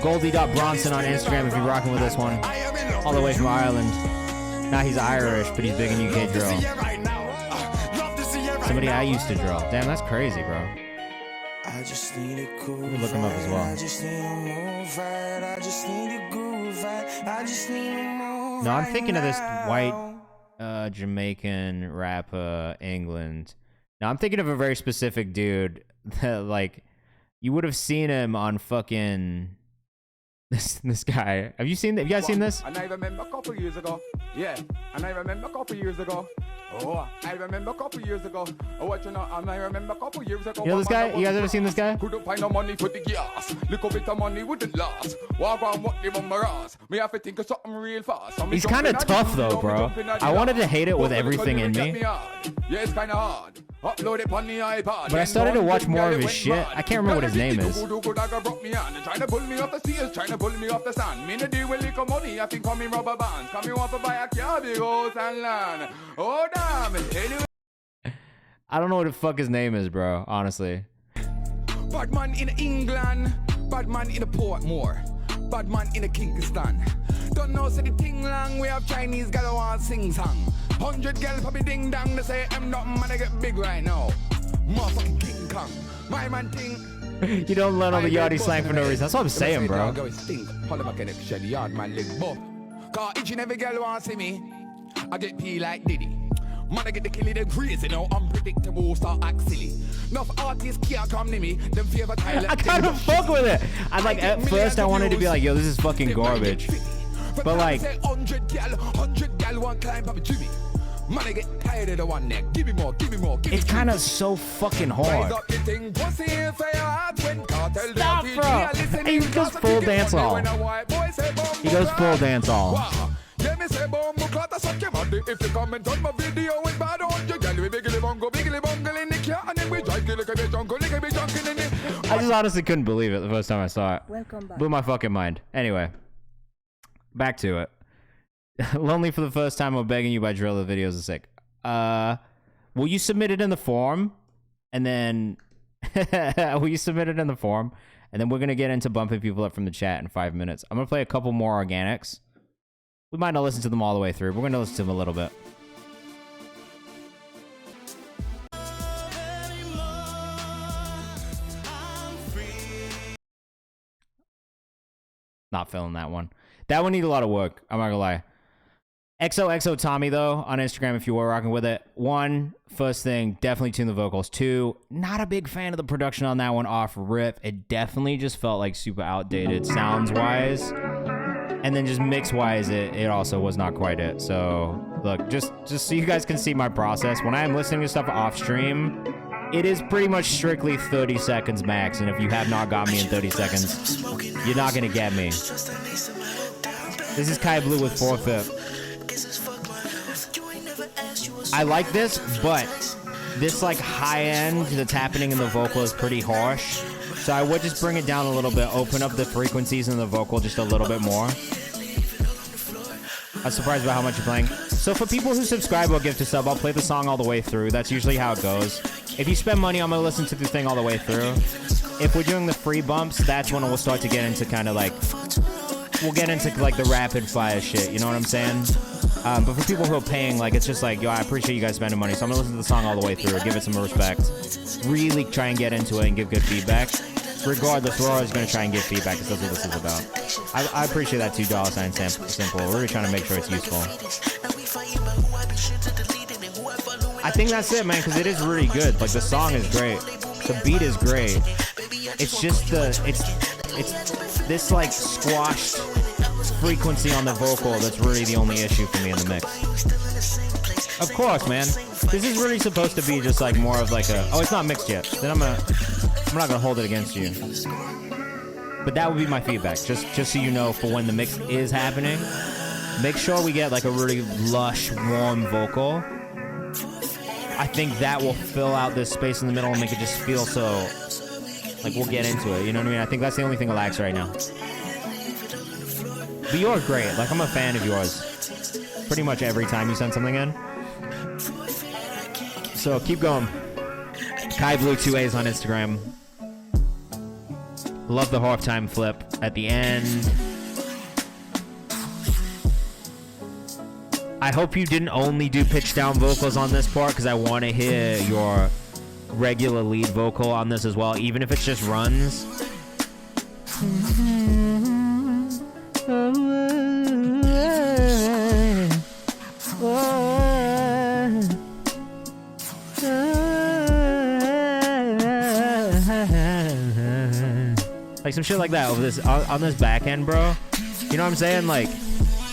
Goldie.Bronson on Instagram if you're rocking with this one. All the way from Ireland. Now he's Irish, but he's big in UK drill. Somebody I used to drill. Damn, that's crazy, bro. I just need a cool Let me look him up as well. I just need a move right. I just need a groove right. I just need a move No, I'm right thinking of this now. white Jamaican rapper, England. Now, I'm thinking of a very specific dude that, like, you would have seen him on fucking this guy. Have you seen that? Have you guys seen this? And I remember a couple years ago. Yeah. And I remember a couple years ago. Oh, I remember a couple years ago. Oh, what you know? And I remember a couple years ago. You know this guy? You guys ever seen this guy? Couldn't find no money for the gas. Little bit of money wouldn't last. Walk around, walk them on my ass. Me have to think of something real fast. He's kind of tough though, bro. I wanted to hate it with everything in me. Yeah, it's kind of hard. Upload it on the iPad. But I started to watch more of his shit. I can't remember what his name is. Trying to pull me off the stage, trying to pull me off the stand. Me no deal with little money, I think come in rubber bands. Come me want to buy a car, big house and land. Oh damn, anyway. I don't know what the fuck his name is, bro, honestly. Bad man in England, bad man in Portmore, bad man in Kingston. Don't know say the thing long, we have Chinese gal want sing song. 100 gal for me ding dong, they say I'm not man, I get big right now. Motherfucking King Kong, my man thing. You don't learn all the yardie slang for no reason. That's what I'm saying, bro. Cause each and every girl want see me, I get pee like Diddy. Man, I get the killie, them crazy now, unpredictable, start act silly. Enough artists can't come near me, them favorite I kind of fuck with it. I like, at first I wanted to be like, yo, this is fucking garbage. But like, 100 gal want climb up a Jimmy. Man, I get tired of the one neck. Give me more, give me more. it's kind of so fucking hard. Stop, bro. He goes full dance hall. He goes full dance hall. Let me say bomb clot a suck your body. If you comment on my video with bad on your gal, we biggly bungle in the car, and then we drive like a bit jungle, like a bit jungle in it. I just honestly couldn't believe it the first time I saw it. Welcome back. Blew my fucking mind. Anyway, back to it. Lonely for the first time or begging you by Drill. The videos are sick. Will you submit it in the form? And then will you submit it in the form? And then we're gonna get into bumping people up from the chat in 5 minutes. I'm gonna play a couple more organics. We might not listen to them all the way through. We're gonna listen to them a little bit. Not feeling that one. That one need a lot of work. I'm not gonna lie. XOXO Tommy, though, on Instagram, if you were rocking with it. One, first thing, definitely tune the vocals. Two, not a big fan of the production on that one off rip. It definitely just felt like super outdated sounds-wise. And then just mix-wise, it also was not quite it. So, look, just so you guys can see my process. When I am listening to stuff off-stream, it is pretty much strictly 30 seconds max, and if you have not got me in 30 seconds, you're not gonna get me. This is Kai Blue with Forfeit. I like this, but this like high end that's happening in the vocal is pretty harsh. So I would just bring it down a little bit, open up the frequencies in the vocal just a little bit more. I'm surprised by how much you're playing. So for people who subscribe or gift a sub, I'll play the song all the way through. That's usually how it goes. If you spend money, I'm gonna listen to the thing all the way through. If we're doing the free bumps, that's when we'll start to get into kind of like, we'll get into like the rapid fire shit, you know what I'm saying? But for people who are paying, like, it's just like, yo, I appreciate you guys spending money, so I'm gonna listen to the song all the way through, give it some respect, really try and get into it and give good feedback. Regardless, we're always gonna try and give feedback, because that's what this is about. I appreciate that $2 simple. We're really trying to make sure it's useful. I think that's it, man, because it is really good. Like, the song is great, the beat is great. It's just it's this like squashed frequency on the vocal that's really the only issue for me in the mix. Of course, man. This is really supposed to be just like more of like a, oh, it's not mixed yet. Then I'm not gonna hold it against you. But that would be my feedback, just so you know, for when the mix is happening, make sure we get like a really lush, warm vocal. I think that will fill out this space in the middle and make it just feel so, like, we'll get into it, you know what I mean? I think that's the only thing it lacks right now. But yours great. Like, I'm a fan of yours. Pretty much every time you send something in. So keep going. Kai Blue 2A's on Instagram. Love the halftime flip at the end. I hope you didn't only do pitch down vocals on this part, because I want to hear your regular lead vocal on this as well, even if it's just runs. Like some shit like that over this on this back end, bro. You know what I'm saying? Like,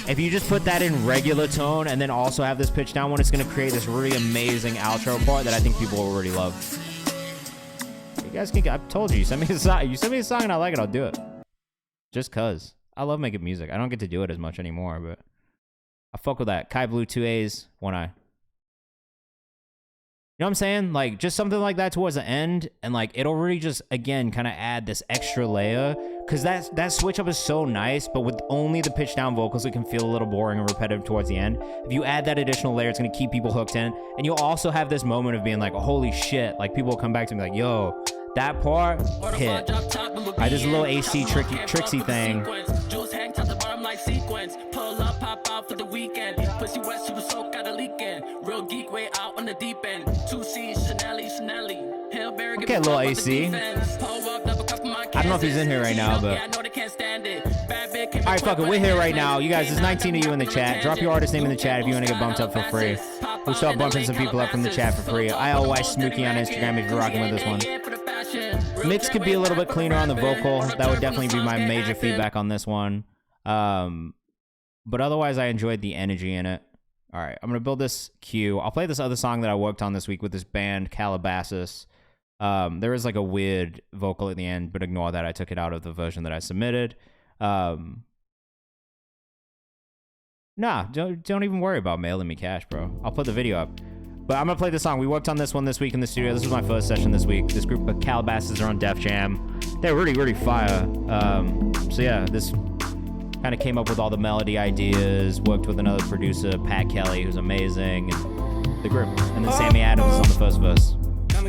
if you just put that in regular tone and then also have this pitch down one, it's gonna create this really amazing outro part that I think people will already love. You guys can, I've told you, send me a song. You send me a song and I like it, I'll do it. Just cause. I love making music. I don't get to do it as much anymore, but I fuck with that. Kai Blue 2A's, one eye. You know what I'm saying? Like, just something like that towards the end, and like, it'll really just, again, kind of add this extra layer, because that switch up is so nice, but with only the pitch down vocals, it can feel a little boring and repetitive towards the end. If you add that additional layer, it's going to keep people hooked in, and you'll also have this moment of being like, oh, holy shit, like, people will come back to me like, yo, that part hit. Alright, this is a little AC tricksy thing. Pull up, pop out for the weekend. Pussy wet, super soak out a leaking. Real geek way out on the deep end. 2C, Chanelly. Hillberry, okay, a little AC. I don't know if he's in here right now, but alright, fuck it, we're here right now. You guys, there's 19 of you in the chat. Drop your artist name in the chat if you want to get bumped up for free. We'll start bumping some people up from the chat for free. ILY Smooky on Instagram if you're rocking with this one. Mix could be a little bit cleaner on the vocal. That would definitely be my major feedback on this one. But otherwise, I enjoyed the energy in it. All right, I'm going to build this cue. I'll play this other song that I worked on this week with this band, Calabasas. There is like a weird vocal at the end, but ignore that. I took it out of the version that I submitted. Nah, don't even worry about mailing me cash, bro. I'll put the video up. But I'm going to play this song. We worked on this one this week in the studio. This was my first session this week. This group of Calabasas are on Def Jam. They're really, really fire. So yeah, this kind of came up with all the melody ideas, worked with another producer, Pat Kelly, who's amazing, and the group. And then Sammy Adams is on the first verse.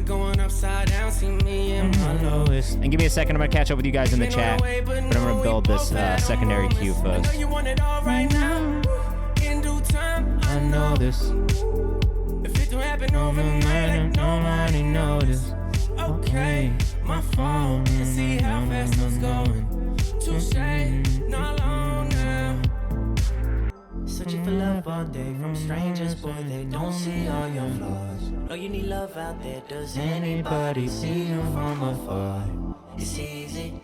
Going upside down, see me in my lowest. And give me a second, I'm going to catch up with you guys in the chat, but I'm going to build this secondary cue first. I know this. If it don't happen overnight, nobody notice. Okay, my phone, and see how fast it's going. Touche, not long now. Searching for love all day from strangers, boy, they don't see all your flaws. Know you need love out there, does anybody see you from afar? It's easy,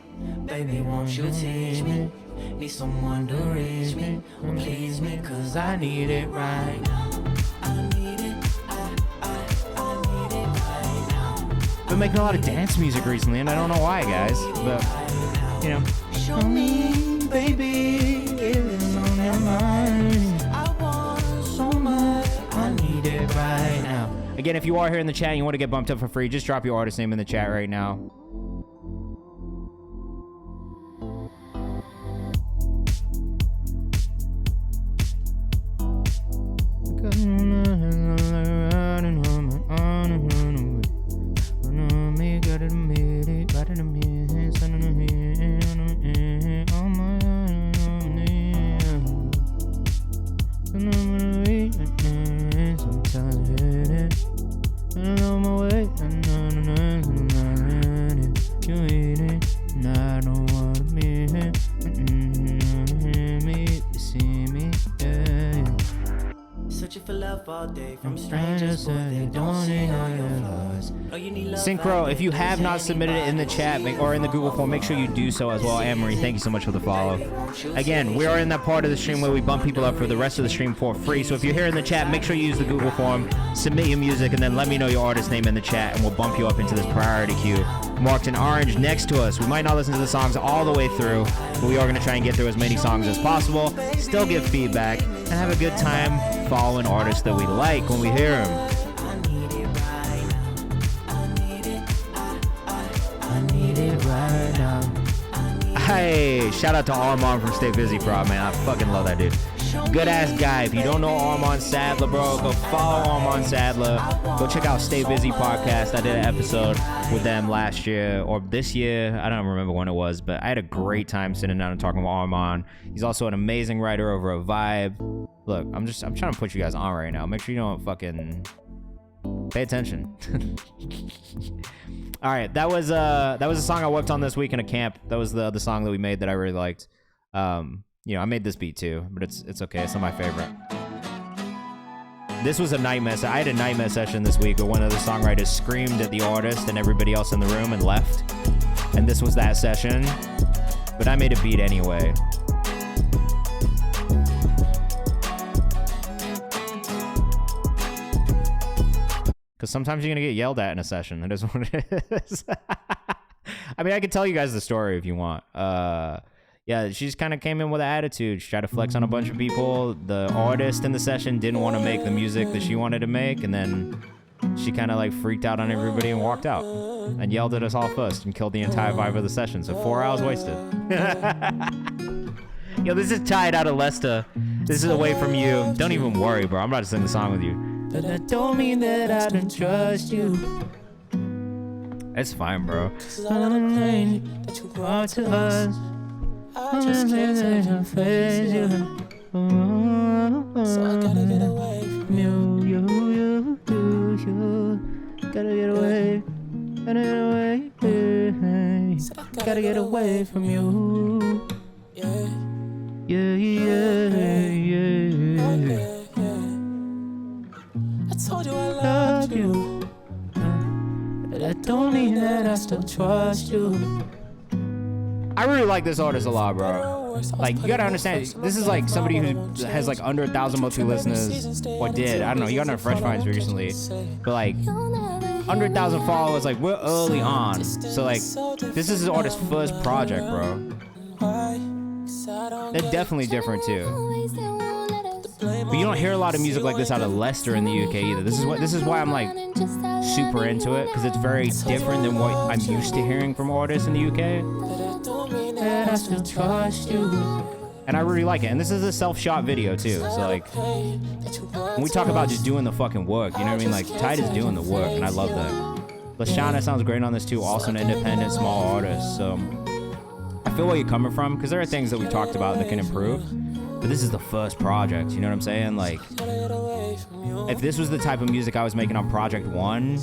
baby, won't you tease me? Need someone to reach me, or please me, cause I need it right now. I need it, I need it right now. making a lot of dance music recently, and I don't know why, guys. But, you know. Show me, baby, it is on your mind. I want so much, I need it right now. Again, if you are here in the chat and you want to get bumped up for free, just drop your artist name in the chat right now. Synchro, if you have not submitted it in the chat or in the Google form, make sure you do so as well. Anne-Marie, thank you so much for the follow. Again, we are in that part of the stream where we bump people up for the rest of the stream for free. So if you're here in the chat, make sure you use the Google form, submit your music, and then let me know your artist name in the chat, and we'll bump you up into this priority queue. Marked in orange next to us. We might not listen to the songs all the way through, but we are going to try and get through as many songs as possible, still give feedback, and have a good time following artists that we like when we hear them. Right now. Hey, shout out to Armand from Stay Busy Prod, man. I fucking love that dude. Good ass guy. If you don't know Armand Sadler, bro, go follow Armand Sadler. Go check out Stay Busy Podcast. I did an episode with them last year or this year. I don't remember when it was, but I had a great time sitting down and talking with Armand. He's also an amazing writer over a Vibe. Look, I'm trying to put you guys on right now. Make sure you don't fucking pay attention. All right, that was a song I worked on this week in a camp. That was the song that we made that I really liked. You know, I made this beat too, but it's okay. It's not my favorite. This was a nightmare. I had a nightmare session this week where one of the songwriters screamed at the artist and everybody else in the room and left. And this was that session, but I made a beat anyway. Because sometimes you're going to get yelled at in a session. That is what it is. I mean, I could tell you guys the story if you want. Yeah, she just kind of came in with an attitude. She tried to flex on a bunch of people. The artist in the session didn't want to make the music that she wanted to make. And then she kind of like freaked out on everybody and walked out. And yelled at us all first and killed the entire vibe of the session. So 4 hours wasted. Yo, this is Tied out of Leicester. This is Away From You. Don't even worry, bro. I'm about to sing the song with you. But that don't mean that I don't trust you. It's fine, bro. All the pain that you brought to us, I just can't take your face, you. So I gotta get away from you. Gotta get away. Gotta get away. Gotta get away from you. Yeah. Yeah, yeah, yeah. I told you I loved you, but that don't mean that I still trust you. I really like this artist a lot, bro. Like, you gotta understand, this is like somebody who has like under 1,000 monthly listeners, or did. I don't know, he got on Fresh Finds recently, but like under 1,000 followers. Like, we're early on, so like this is his artist's first project, bro. They're definitely different too. But you don't hear a lot of music like this out of Leicester in the UK either. This is why I'm like super into it, because it's very different than what I'm used to hearing from artists in the UK. And I really like it. And this is a self-shot video too. So like, when we talk about just doing the fucking work, you know what I mean? Like, Tide is doing the work, and I love that. Lashana sounds great on this too. Also an independent small artist. So I feel where you're coming from, because there are things that we talked about that can improve. But this is the first project, you know what I'm saying? Like, if this was the type of music I was making on Project 1,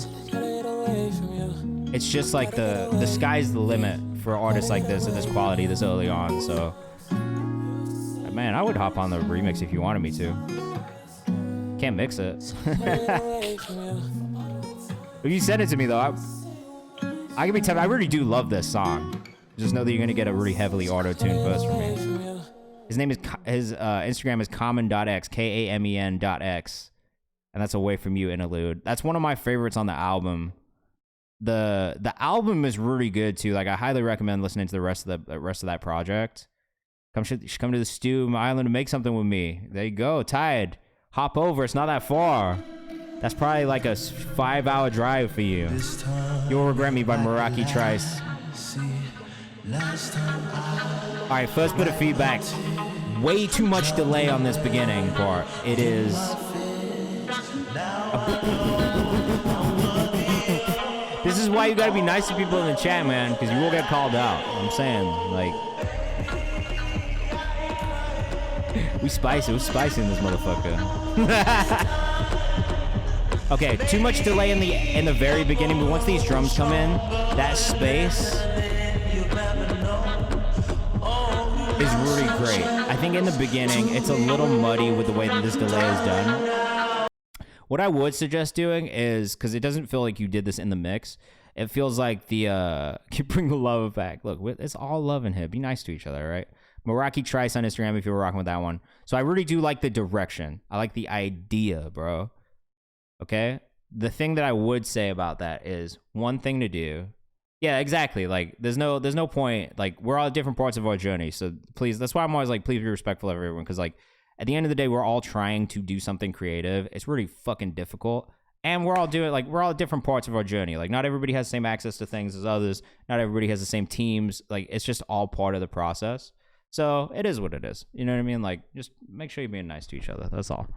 it's just like the sky's the limit for artists like this at this quality this early on. So, man, I would hop on the remix if you wanted me to. Can't mix it. If you send it to me, though, I can be tempted. I really do love this song. Just know that you're going to get a really heavily auto-tuned verse from me. His Instagram is kamen.x, Kamen.x, and that's Away From You interlude. That's one of my favorites on the album. the album is really good too. Like I highly recommend listening to the rest of that project. Come to the Stew Island to make something with me. There you go. Tired. Hop over. It's not that far. That's probably like a 5-hour drive for you. You'll Regret Me by Meraki Trice. All right, first bit of feedback. Way too much delay on this beginning part. It is. This is why you gotta be nice to people in the chat, man, because you will get called out. I'm saying, like. We're spicy in this motherfucker. Okay, too much delay in the very beginning, but once these drums come in, that space is really great. I think in the beginning, it's a little muddy with the way that this delay is done. What I would suggest doing is, because it doesn't feel like you did this in the mix, it feels like you bring the love back. Look, it's all love in here. Be nice to each other, right? Meraki Trice on Instagram if you were rocking with that one. So I really do like the direction. I like the idea, bro. Okay? The thing that I would say about that is one thing to do. Yeah, exactly. Like, there's no point. Like, we're all at different parts of our journey. So please, that's why I'm always like, please be respectful of everyone. Because, like, at the end of the day, we're all trying to do something creative. It's really fucking difficult. And we're all at different parts of our journey. Like, not everybody has the same access to things as others. Not everybody has the same teams. Like, it's just all part of the process. So it is what it is. You know what I mean? Like, just make sure you're being nice to each other. That's all.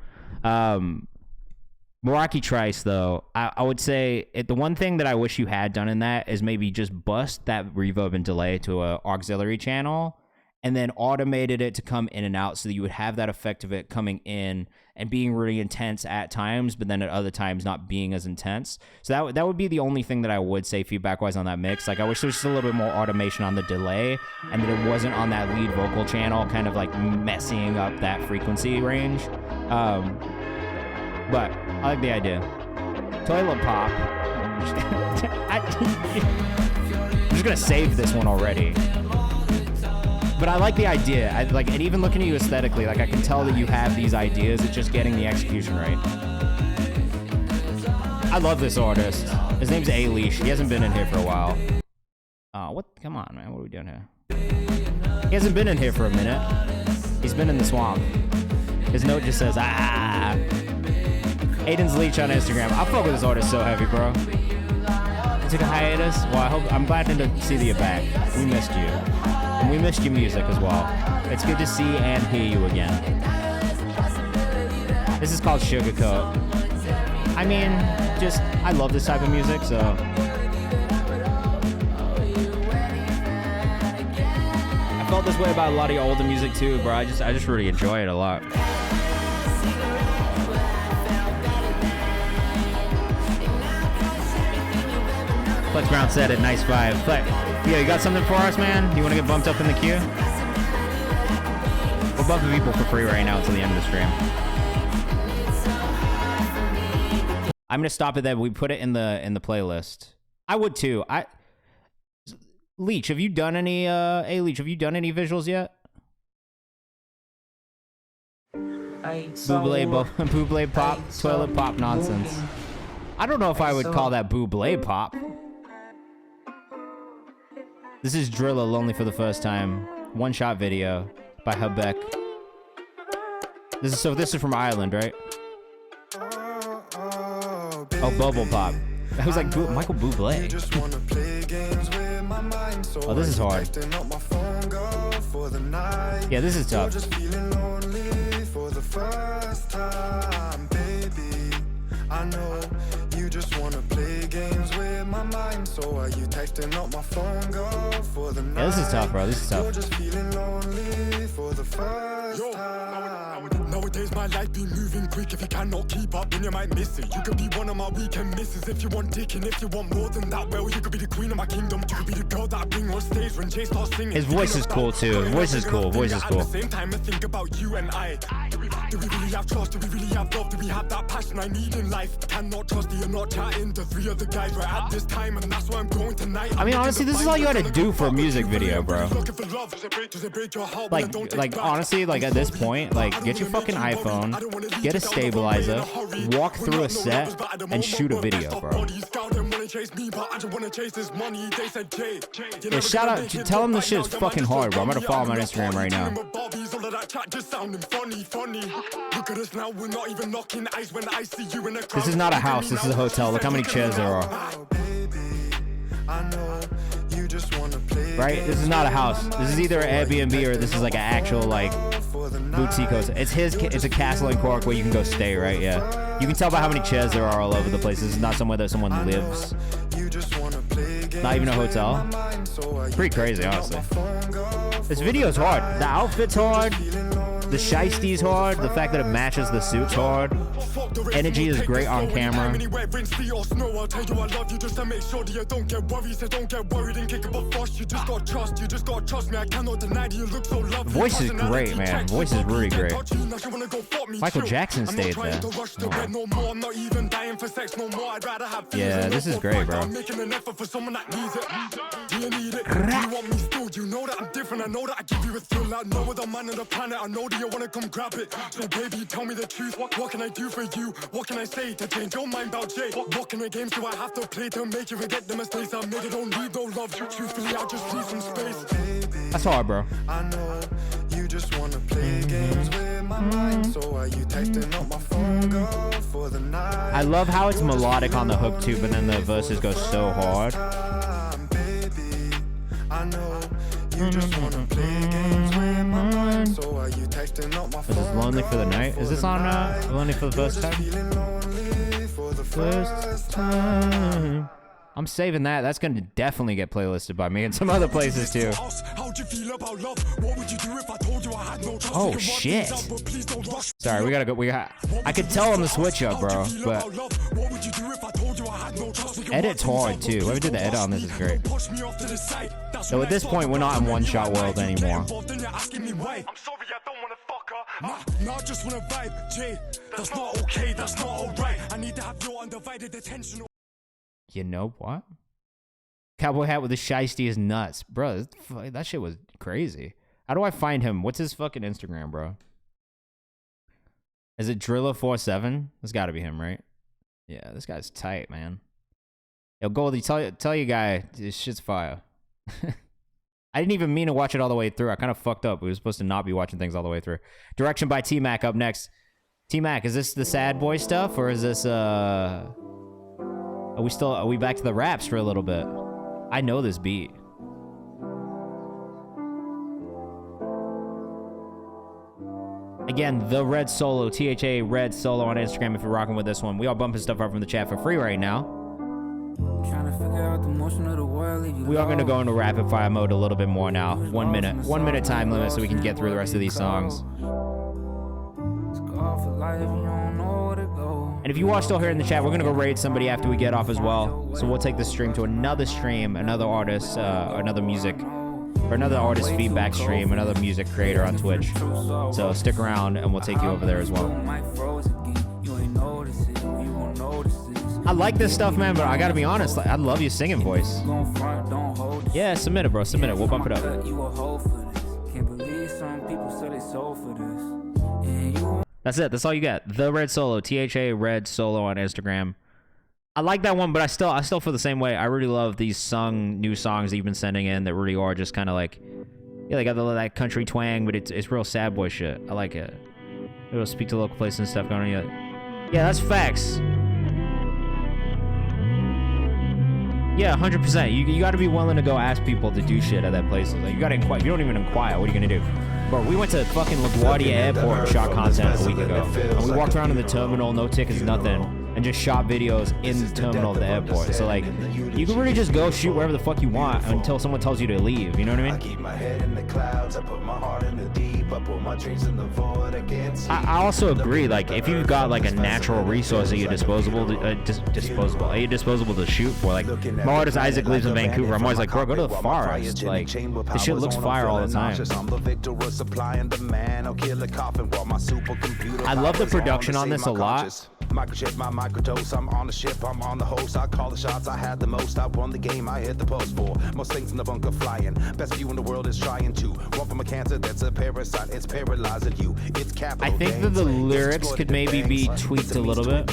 Meraki Trice, though, I would say the one thing that I wish you had done in that is maybe just bust that reverb and delay to a auxiliary channel and then automated it to come in and out so that you would have that effect of it coming in and being really intense at times, but then at other times not being as intense. So that would be the only thing that I would say feedback-wise on that mix. Like, I wish there was just a little bit more automation on the delay and that it wasn't on that lead vocal channel kind of like messing up that frequency range. But I like the idea. Toilet Pop. I'm just gonna save this one already. But I like the idea. And even looking at you aesthetically, like I can tell that you have these ideas. It's just getting the execution right. I love this artist. His name's A-Leash. He hasn't been in here for a while. What? Come on, man. What are we doing here? He hasn't been in here for a minute. He's been in the swamp. His note just says, ah. Aiden's Leech on Instagram. I fuck with this artist so heavy, bro. You took a hiatus? Well, I'm glad to see that you're back. We missed you. And we missed your music as well. It's good to see and hear you again. This is called Sugarcoat. I mean, I love this type of music, so. I felt this way about a lot of your older music too, bro. I just really enjoy it a lot. Flex Brown said it, nice vibe. Flex, yeah, you got something for us, man? You want to get bumped up in the queue? We're bumping people for free right now until the end of the stream. I'm gonna stop it there. We put it in the playlist. I would too. Leech, have you done any? Leech, have you done any visuals yet? Buble pop, toilet pop nonsense. I don't know if I would call that buble pop. This is Drilla, Lonely for the First Time. One-shot video by Habeck. This is from Ireland, right? Oh, Bubble Pop. I was like, Michael Bublé. Oh, this is hard. Yeah, this is tough. I know you just wanna play games with my mind. So are you texting up my phone, girl, for the night? Yeah, this is tough, bro. This is tough. You're just feeling lonely for the first time. Nowadays my life be moving quick. If you cannot keep up, then you might miss it. You could be one of my weekend misses if you want dick, and if you want more than that, well, you could be the queen of my kingdom. You could be the girl that I bring on stage when Jay starts singing. His voice is cool too. His voice is cool. Voice is cool. At the same time, I think about you and I. Do we really have trust? Do we really have love? Do we have that passion I need in life? Cannot trust that you're not chatting to three other guys right at this time, and that's why I'm going tonight. I mean, honestly, this is all you had to do for a music video, bro. Like honestly, like at this point, like get your fucking iPhone, get a stabilizer, walk through a set, and shoot a video, bro. chase me, but I just wanna chase this money. They said, Jay, Yeah, shout out, tell him this shit is fucking hard, bro. I'm gonna follow him on Instagram right now. All of that chat just sounding funny. Look at us now, we're not even knocking eyes when I see you in a crowd. This is not a house, this is a hotel. Look how many chairs there are. Right? This is not a house. This is either an Airbnb or this is like an actual like boutique hotel. It's a castle in Cork where you can go stay, right? Yeah. You can tell by how many chairs there are all over the place. This is not somewhere that someone lives. Not even a hotel. Pretty crazy, honestly. This video is hard. The outfit's hard. The shiesty is hard. The fact that it matches the suit's hard. Energy is great on camera. Voice is great, man. Voice is really great. Michael Jackson stayed there. Yeah, this is great, bro. You know that I'm different, I know that I give you a thrill. I know other man on the planet, I know that you wanna come grab it. So baby, tell me the truth, what can I do for you? What can I say to change your mind about Jay? What kind of games do I have to play to make you forget the mistakes I made? I don't need no love, truthfully I just need some space. That's hard, bro. I know you just wanna play games with my mind. So are you texting on my phone, girl, for the night? I love how it's melodic on the hook too, but then the verses go so hard. I know you just wanna play games with my mind. So are you texting up my phone? Is this Lonely for the Night? Is this on Lonely for the First Time? First time. I'm saving that. That's gonna definitely get playlisted by me and some other places too. Oh shit. Sorry, we gotta go. I could tell on the switch up, bro, but edit's hard too. Whoever did the edit on this is great. So at this point, we're not in One Shot World anymore. Not just wanna vibe, Jay. That's not okay, that's not alright. I need to have your undivided attention. You know what? Cowboy hat with the shiesty is nuts. Bro, that shit was crazy. How do I find him? What's his fucking Instagram, bro? Is it Driller47? That's gotta be him, right? Yeah, this guy's tight, man. Yo, Goldie, tell you guy, this shit's fire. I didn't even mean to watch it all the way through. I kind of fucked up. We were supposed to not be watching things all the way through. Direction by T-Mac up next. T-Mac, is this the sad boy stuff? Or is this, are we back to the raps for a little bit? I know this beat. Again, the Red Solo, THA Red Solo on Instagram if you're rocking with this one. We all bumping stuff up from the chat for free right now. We are going to go into rapid fire mode a little bit more now. 1 minute. 1 minute time limit so we can get through the rest of these songs. And if you are still here in the chat, we're going to go raid somebody after we get off as well. So we'll take the stream to another stream, another artist, another music, or another artist feedback stream, another music creator on Twitch. So stick around and we'll take you over there as well. I like this stuff, man, but I gotta be honest, I love your singing voice. Yeah, submit it, bro. Submit it. We'll bump it up. That's it. That's all you got. The Red Solo, THA Red Solo on Instagram. I like that one, but I still feel the same way. I really love these new songs that you've been sending in that really are just kind of like, yeah, they got that country twang, but it's real sad boy shit. I like it. It'll speak to local places and stuff going on. Yeah, that's facts. Yeah, 100%. You got to be willing to go ask people to do shit at that place. Like, you got to inquire. If you don't even inquire, what are you going to do? Bro, we went to fucking LaGuardia Airport and shot content a week ago. And we walked around in the terminal, no tickets, nothing, and just shot videos in the terminal of the airport. So, like, you can really just go shoot wherever the fuck you want until someone tells you to leave. You know what I mean? I keep my head in the clouds. I put my heart in the deep. I put my dreams in the void. I also agree, like, if you've got, like, a natural resource that you're disposable to shoot for, like, my artist Isaac lives in Vancouver. I'm always like, bro, go to the forest. Like, this shit looks fire all the time. I love the production on this a lot. Microchip, my microdose. I'm on the ship, I'm on the host. I call the shots, I had the most. I won the game, I hit the post for most things in the bunker flying. Best view in the world is trying to run from a cancer that's a parasite. It's paralyzing you. It's capital. I think that the lyrics could maybe be tweaked a little bit.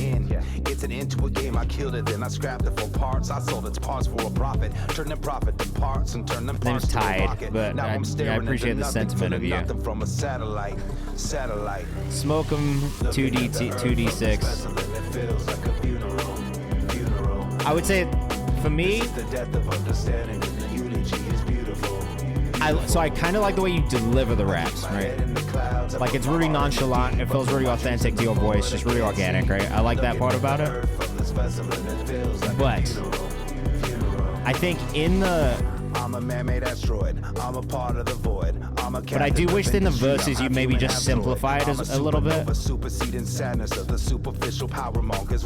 It's an end to a game. I killed it, then I scrapped it for parts. I sold its parts for a profit. Turn them profit to parts and turn them parts to a rocket. But now I'm I staring appreciate into the nothing, sentiment of you. nothing from a satellite. Smoke 'em 2D6. I would say, for me, so I kind of like the way you deliver the raps, right? Like, it's really nonchalant. It feels really authentic to your voice, just really organic, right? I like that part about it. But I think in the... I'm a man-made asteroid. I'm a part of the void. But I do wish in the verses you maybe just simplify it a little bit.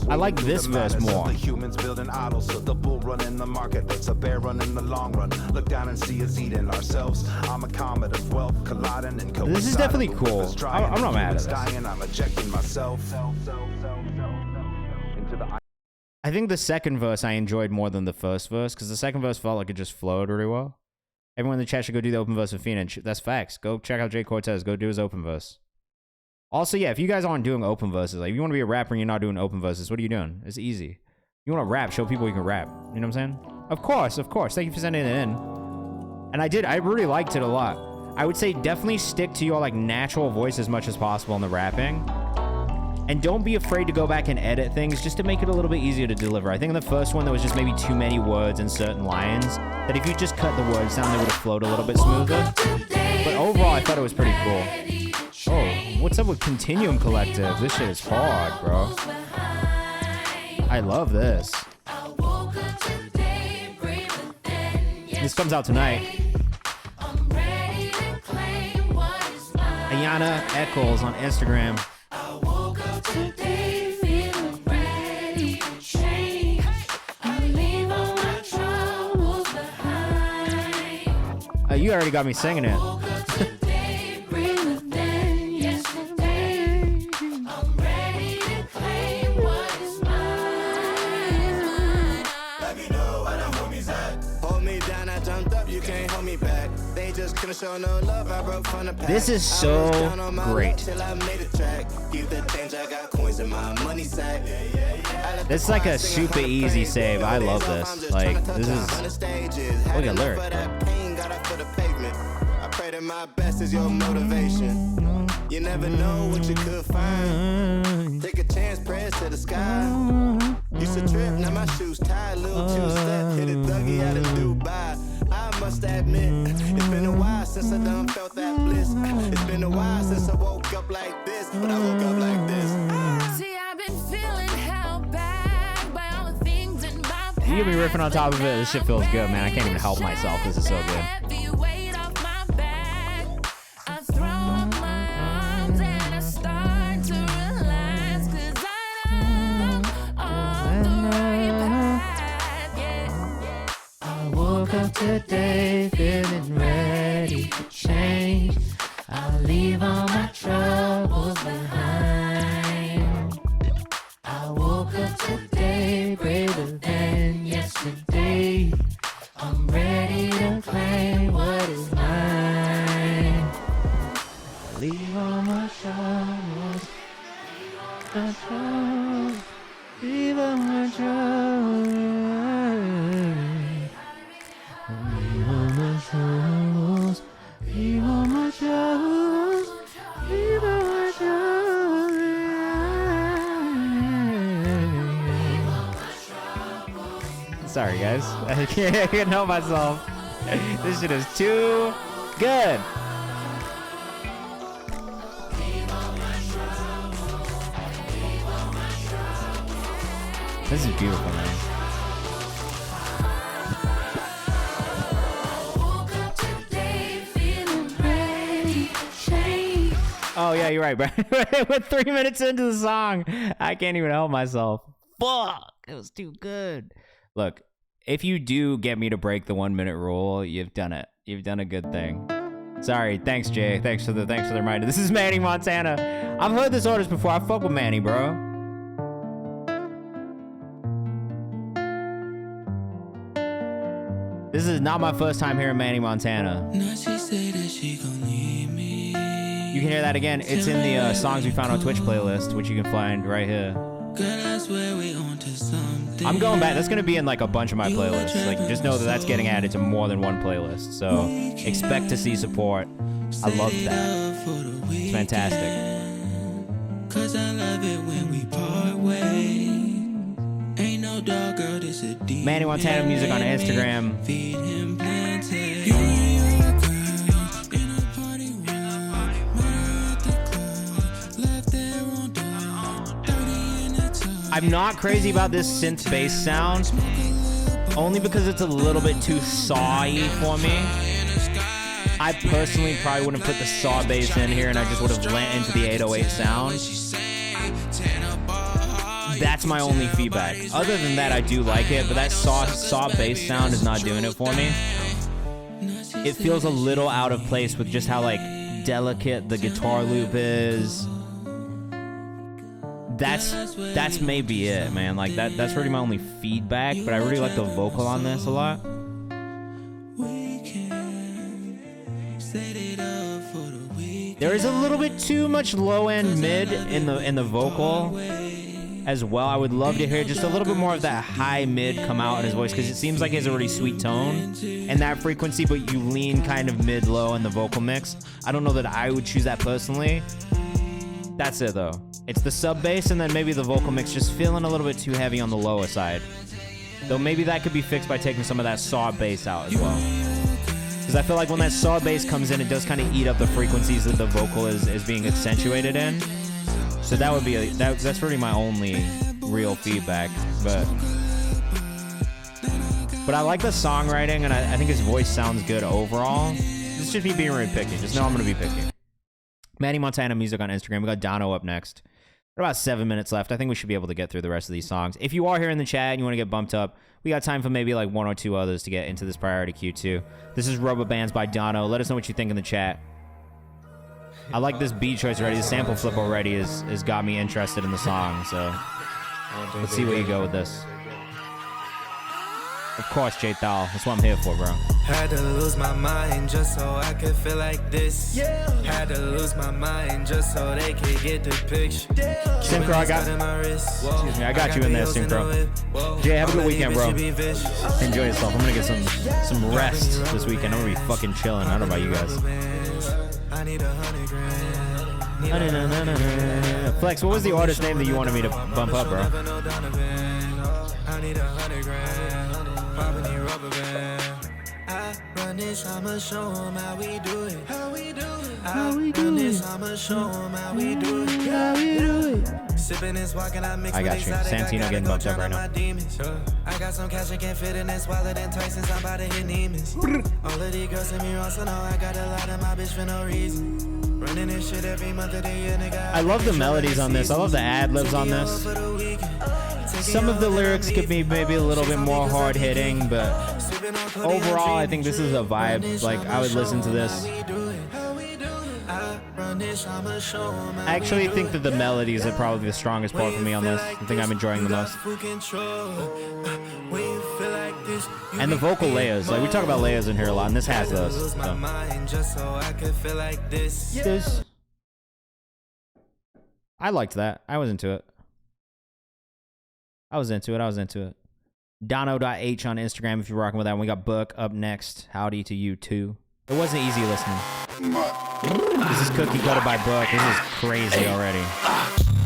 I like this verse more. Humans building idols, so the bull run in the market, that's a bear run in the long run. Look down and see us eating ourselves. I'm a comet of wealth colliding and this is definitely cool. I'm not mad at this. I'm ejecting myself. I think the second verse I enjoyed more than the first verse, because the second verse felt like it just flowed really well. Everyone in the chat should go do the open verse with Phoenix. That's facts. Go check out Jay Cortez. Go do his open verse. Also, yeah, if you guys aren't doing open verses, like if you want to be a rapper and you're not doing open verses, what are you doing? It's easy. You want to rap, show people you can rap. You know what I'm saying? Of course, of course. Thank you for sending it in. And I really liked it a lot. I would say definitely stick to your like natural voice as much as possible in the rapping. And don't be afraid to go back and edit things just to make it a little bit easier to deliver. I think in the first one, there was just maybe too many words in certain lines that if you just cut the words down, they would have flowed a little bit smoother. But overall, I thought it was pretty cool. Oh, what's up with Continuum Collective? This shit is hard, bro. I love this. This comes out tonight. Ayana Eccles on Instagram. Today feeling ready to change. I leave all my troubles behind. You already got me singing it. Today, breathe than yesterday. I'm ready to claim what is mine. Let me know where the homies at. Hold me down, I jumped up, you can't hold me back. They just couldn't show no love, I broke from the past. This is so great. Till I made a track. Keep the change, I got coins in my money sack. This is like a super easy save. I love this. Like, this is... Look at lyrics, bro. I pray that my best is your motivation. You never know what you could find. Take a chance, prayers to the sky. Used to trip, now my shoes tied. Little two-step, hit a Dougie out of Dubai. I must admit, it's been a while since I done felt that bliss. It's been a while since I woke up like this, but I woke up like this. See, I've been feeling held back by all the things in my past. You get me riffing on top of it. This shit feels good, man. I can't even help myself. This is so good. Heavy weight off my back. I throw up my arms and I start to relax, 'cause I know I'm on the right path. Yeah. I woke up today feeling ready to change. I'll leave all my troubles behind. I woke up today braver than yesterday. I'm ready to claim what is mine. Leave all my troubles, leave all my troubles. Leave all my troubles, leave all my troubles, leave all my troubles. Sorry, guys. I can't help myself. This shit is too good. This is beautiful, man. Oh, yeah, you're right, bro. We're 3 minutes into the song. I can't even help myself. Fuck. It was too good. Look, if you do get me to break the 1 minute rule, you've done it. You've done a good thing. Sorry. Thanks, Jay. Thanks for the reminder. This is Manny Montana. I've heard this artist before. I fuck with Manny, bro. This is not my first time hearing Manny Montana. Now she say that she gon' leave me. You can hear that again. It's in the songs we found on Twitch playlist, which you can find right here. Girl, I swear we onto something. I'm going back. That's going to be in like a bunch of my playlists. Like, just know that that's getting added to more than one playlist. So expect to see support. I love that. It's fantastic. Cause I love it when we part ways. Ain't no dog, girl, this a deep. Manny Montana music on Instagram. Feed him plantain. I'm not crazy about this synth bass sound, only because it's a little bit too sawy for me. I personally probably wouldn't put the saw bass in here, and I just would have went into the 808 sound. That's my only feedback. Other than that, I do like it, but that saw bass sound is not doing it for me. It feels a little out of place with just how like delicate the guitar loop is. That's maybe it, man. Like that's really my only feedback, but I really like the vocal on this a lot. There is a little bit too much low end mid in the vocal as well. I would love to hear just a little bit more of that high mid come out in his voice, because it seems like he has a really sweet tone and that frequency, but you lean kind of mid low in the vocal mix. I don't know that I would choose that personally. That's it though. It's the sub bass and then maybe the vocal mix just feeling a little bit too heavy on the lower side. Though maybe that could be fixed by taking some of that saw bass out as well. Because I feel like when that saw bass comes in, it does kind of eat up the frequencies that the vocal is being accentuated in. So that would be that's really my only real feedback. But I like the songwriting, and I think his voice sounds good overall. This is just me being really picky. Just know I'm gonna be picky. Manny Montana music on Instagram. We got Dono up next. About 7 minutes left. I think we should be able to get through the rest of these songs. If you are here in the chat and you want to get bumped up, we got time for maybe like one or two others to get into this priority queue too. This is Rubber Bands by Dono. Let us know what you think in the chat. I like this beat choice already. The sample flip already has got me interested in the song. So let's see where you go with this. Of course, J Thal. That's what I'm here for, bro. Had to lose my mind just so I could feel like this. Yeah. Had to lose my mind just so they could get the picture. Synchro, I got you in there, Synchro. Jay, have a good weekend, bro. Enjoy yourself. I'm gonna get some rest this weekend. I'm gonna be fucking chilling. I don't know about you guys. I need 100 grand. Flex, what was the artist name that you wanted me to bump up, bro? I need 100 grand. Popping rubber band. I run this, I'ma show 'em how we do it. How we do it. I run this, I'ma show 'em how we do it. How we do it. Sipping this, walking, I mix. I got you. Santino getting bumped up right now. I got some cash I can't fit in this wallet and Tyson's. I'm about to hit Neiman's. All of these girls in me wrong, so now I got a lot of my bitch for no reason. Running this shit every month of the year, nigga. I love the melodies on this. I love the ad-libs on this. Some of the lyrics could be maybe a little bit more hard-hitting, but overall, I think this is a vibe. Like, I would listen to this. I actually think that the melodies are probably the strongest part for me on this. I think I'm enjoying the most. And the vocal layers. Like, we talk about layers in here a lot, and this has those. So. This. I liked that. I was into it. I was into it. Dono.h on Instagram if you're rocking with that. And we got Book up next. Howdy to you too. It wasn't easy listening. This is Cookie Cutter by Book. This is crazy already.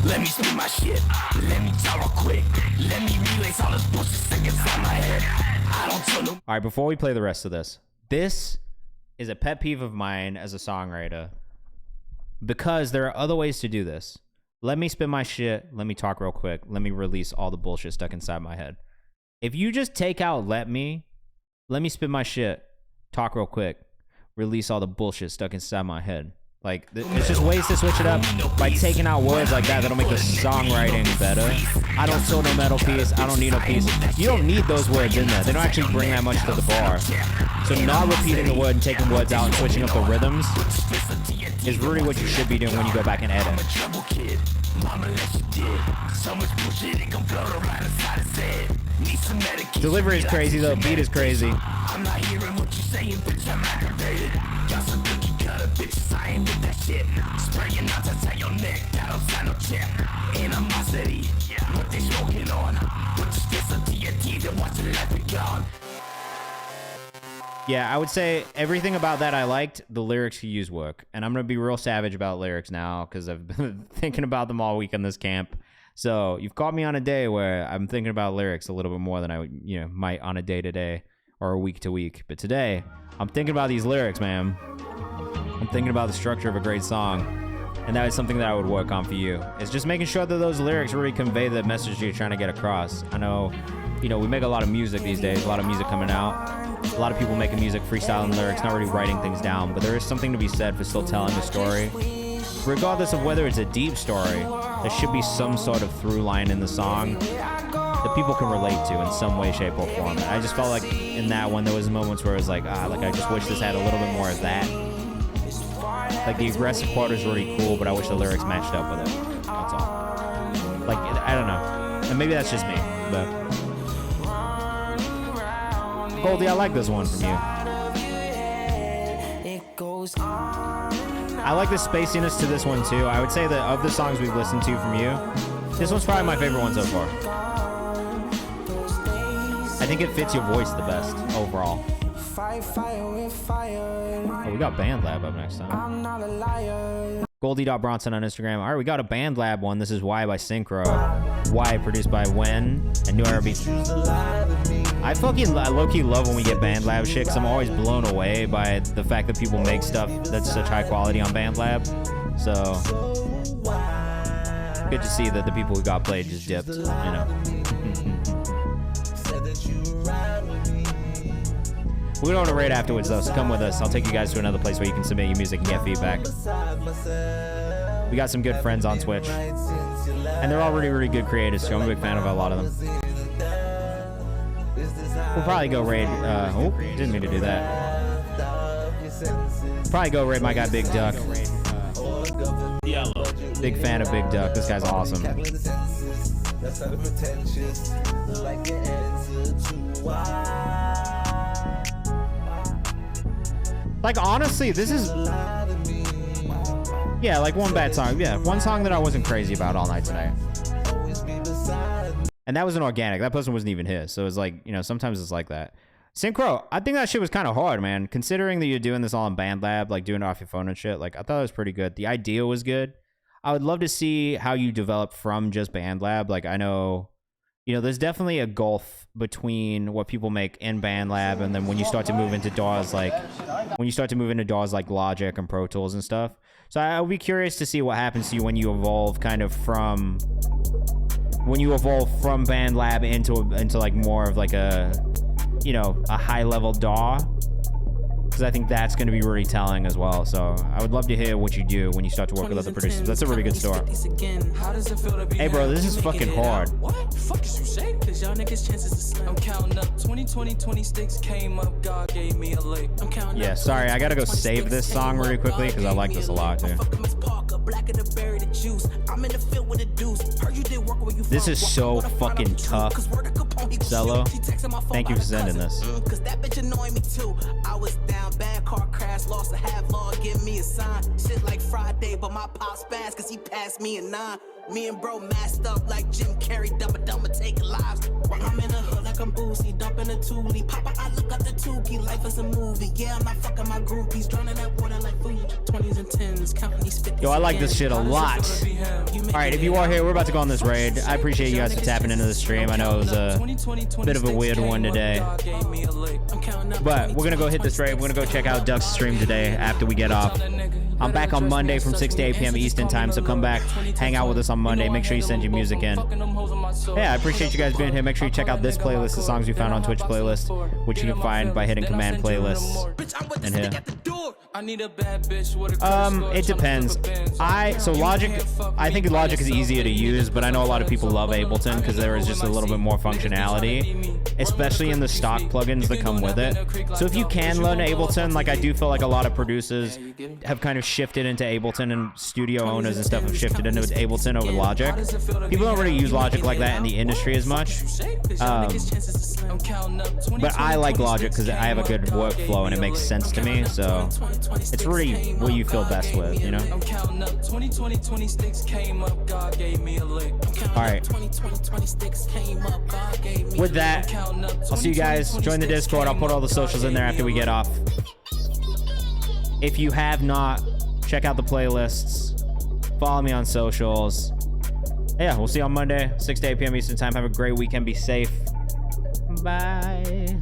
Let me spin my shit. Let me talk real quick. Let me relace all this bullshit stuck inside my head. I don't tell no. All right, before we play the rest of this, this is a pet peeve of mine as a songwriter, because there are other ways to do this. Let me spin my shit. Let me talk real quick. Let me release all the bullshit stuck inside my head. If you just take out let me spin my shit, talk real quick, release all the bullshit stuck inside my head. Like, there's just ways to switch it up by taking out words like that that'll make the songwriting better. I don't feel no metal piece. I don't need no piece. You don't need those words in there. They don't actually bring that much to the bar. So not repeating the word and taking words out and switching up the rhythms is really what you should be doing when you go back and edit. Delivery is crazy though, beat is crazy. I'm not hearing what you saying, bitch, I'm aggravated. Got some cookie cutter bitches, I ain't with that shit. Spraying out to tell your neck, that don't sign no chip. Animosity, what they smoking on. Put your fists into your teeth and watch the life be gone. Yeah, I would say everything about that I liked. The lyrics he used work. And I'm going to be real savage about lyrics now because I've been thinking about them all week in this camp. So you've caught me on a day where I'm thinking about lyrics a little bit more than I would, might on a day-to-day or a week-to-week. But today, I'm thinking about these lyrics, man. I'm thinking about the structure of a great song. And that is something that I would work on for you. It's just making sure that those lyrics really convey the message you're trying to get across. I know, we make a lot of music these days, a lot of music coming out. A lot of people making music, freestyling lyrics, not really writing things down, but there is something to be said for still telling the story. Regardless of whether it's a deep story, there should be some sort of through line in the song that people can relate to in some way, shape, or form. And I just felt like in that one, there was moments where it was like, I just wish this had a little bit more of that. Like the aggressive part is really cool, but I wish the lyrics matched up with it. That's all. Like, I don't know. And maybe that's just me, but... Goldie, I like this one from you. I like the spaciness to this one too. I would say that of the songs we've listened to from you, this one's probably my favorite one so far. I think it fits your voice the best overall. Oh, we got BandLab up next time. Goldie.Bronson on Instagram. All right, we got a BandLab one. This is Why by Synchro. Why, produced by Wen and New Era Beats. I fucking low-key love when we get BandLab shit, because I'm always blown away by the fact that people make stuff that's such high quality on BandLab. So, good to see that the people who got played just dipped, We're going to raid afterwards, though, so come with us. I'll take you guys to another place where you can submit your music and get feedback. We got some good friends on Twitch. And they're all really, really good creators, so I'm a big fan of a lot of them. We'll probably go raid... didn't mean to do that. Probably go raid my guy Big Duck. Big fan of Big Duck. This guy's awesome. Like, honestly, this is... Yeah, like one bad song. Yeah, one song that I wasn't crazy about all night tonight. And that was an organic. That person wasn't even his. So it was like, sometimes it's like that. Synchro, I think that shit was kind of hard, man. Considering that you're doing this all in BandLab, like doing it off your phone and shit, like I thought it was pretty good. The idea was good. I would love to see how you develop from just BandLab. Like I know, there's definitely a gulf between what people make in BandLab and then when you start to move into DAWs like Logic and Pro Tools and stuff. So I would be curious to see what happens to you when you evolve from BandLab into like more of like a high level DAW, because I think that's going to be really telling as well. So I would love to hear what you do when you start to work with other producers. That's a really good story. Hey bro, this is fucking hard. What the fuck is you saying? Cause y'all niggas chances to slam. I'm counting up 20, 26 came up, God gave me a leg. I'm counting Yeah, sorry, I gotta go save this song really quickly because I like this a lot too. This is so fucking tough. Zello, thank you for sending this. Cause that bitch annoying me too. I was down bad, car crash, lost a half law, give me a sign. Shit like Friday, but my pop's fast cause he passed me a 9. Me and bro masked up like Jim Carrey, dumba taking lives. I'm in the hood like I'm Boosie, dumping a Thule. Papa, I look up the Tukey, life is a movie. Yeah, I'm not fucking my groupies, drowning that water like food. 20s and 10s, counting these 50s. Yo, I like this shit a lot. Alright, if you are here, we're about to go on this raid. I appreciate you guys for tapping into the stream. I know it was a bit of a weird one today. But we're gonna go hit this raid. We're gonna go check out Duck's stream today after we get off. I'm back on Monday from 6 to 8 p.m. Eastern time, so come back, hang out with us on Monday. Make sure you send your music in. Yeah, I appreciate you guys being here. Make sure you check out this playlist, the songs we found on Twitch playlist, which you can find by hitting command playlists in here. It depends. Logic, I think Logic is easier to use, but I know a lot of people love Ableton because there is just a little bit more functionality. especially in the stock plugins that come with it. So if you can learn Ableton, like I do feel like a lot of producers have kind of shifted into Ableton, and studio owners and stuff have shifted into Ableton over Logic. People don't really use Logic like that in the industry as much. But I like Logic because I have a good workflow and it makes sense to me. So it's really what you feel best with, you know? All right. With that, I'll see you guys. Join the Discord. I'll put all the socials in there after we get off. If you have not, check out the playlists. Follow me on socials. Yeah, we'll see you on Monday, 6 to 8 p.m. Eastern Time. Have a great weekend. Be safe. Bye.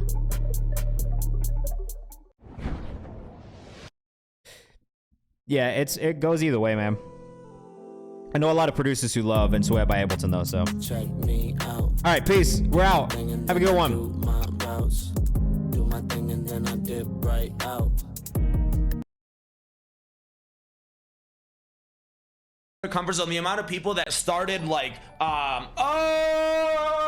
Yeah, it goes either way, man. I know a lot of producers who love and swear by Ableton though, so. Check me out. All right, peace. We're out. Have a good one. Do my thing and then I dip right out. Comfort zone. The amount of people that started like, oh.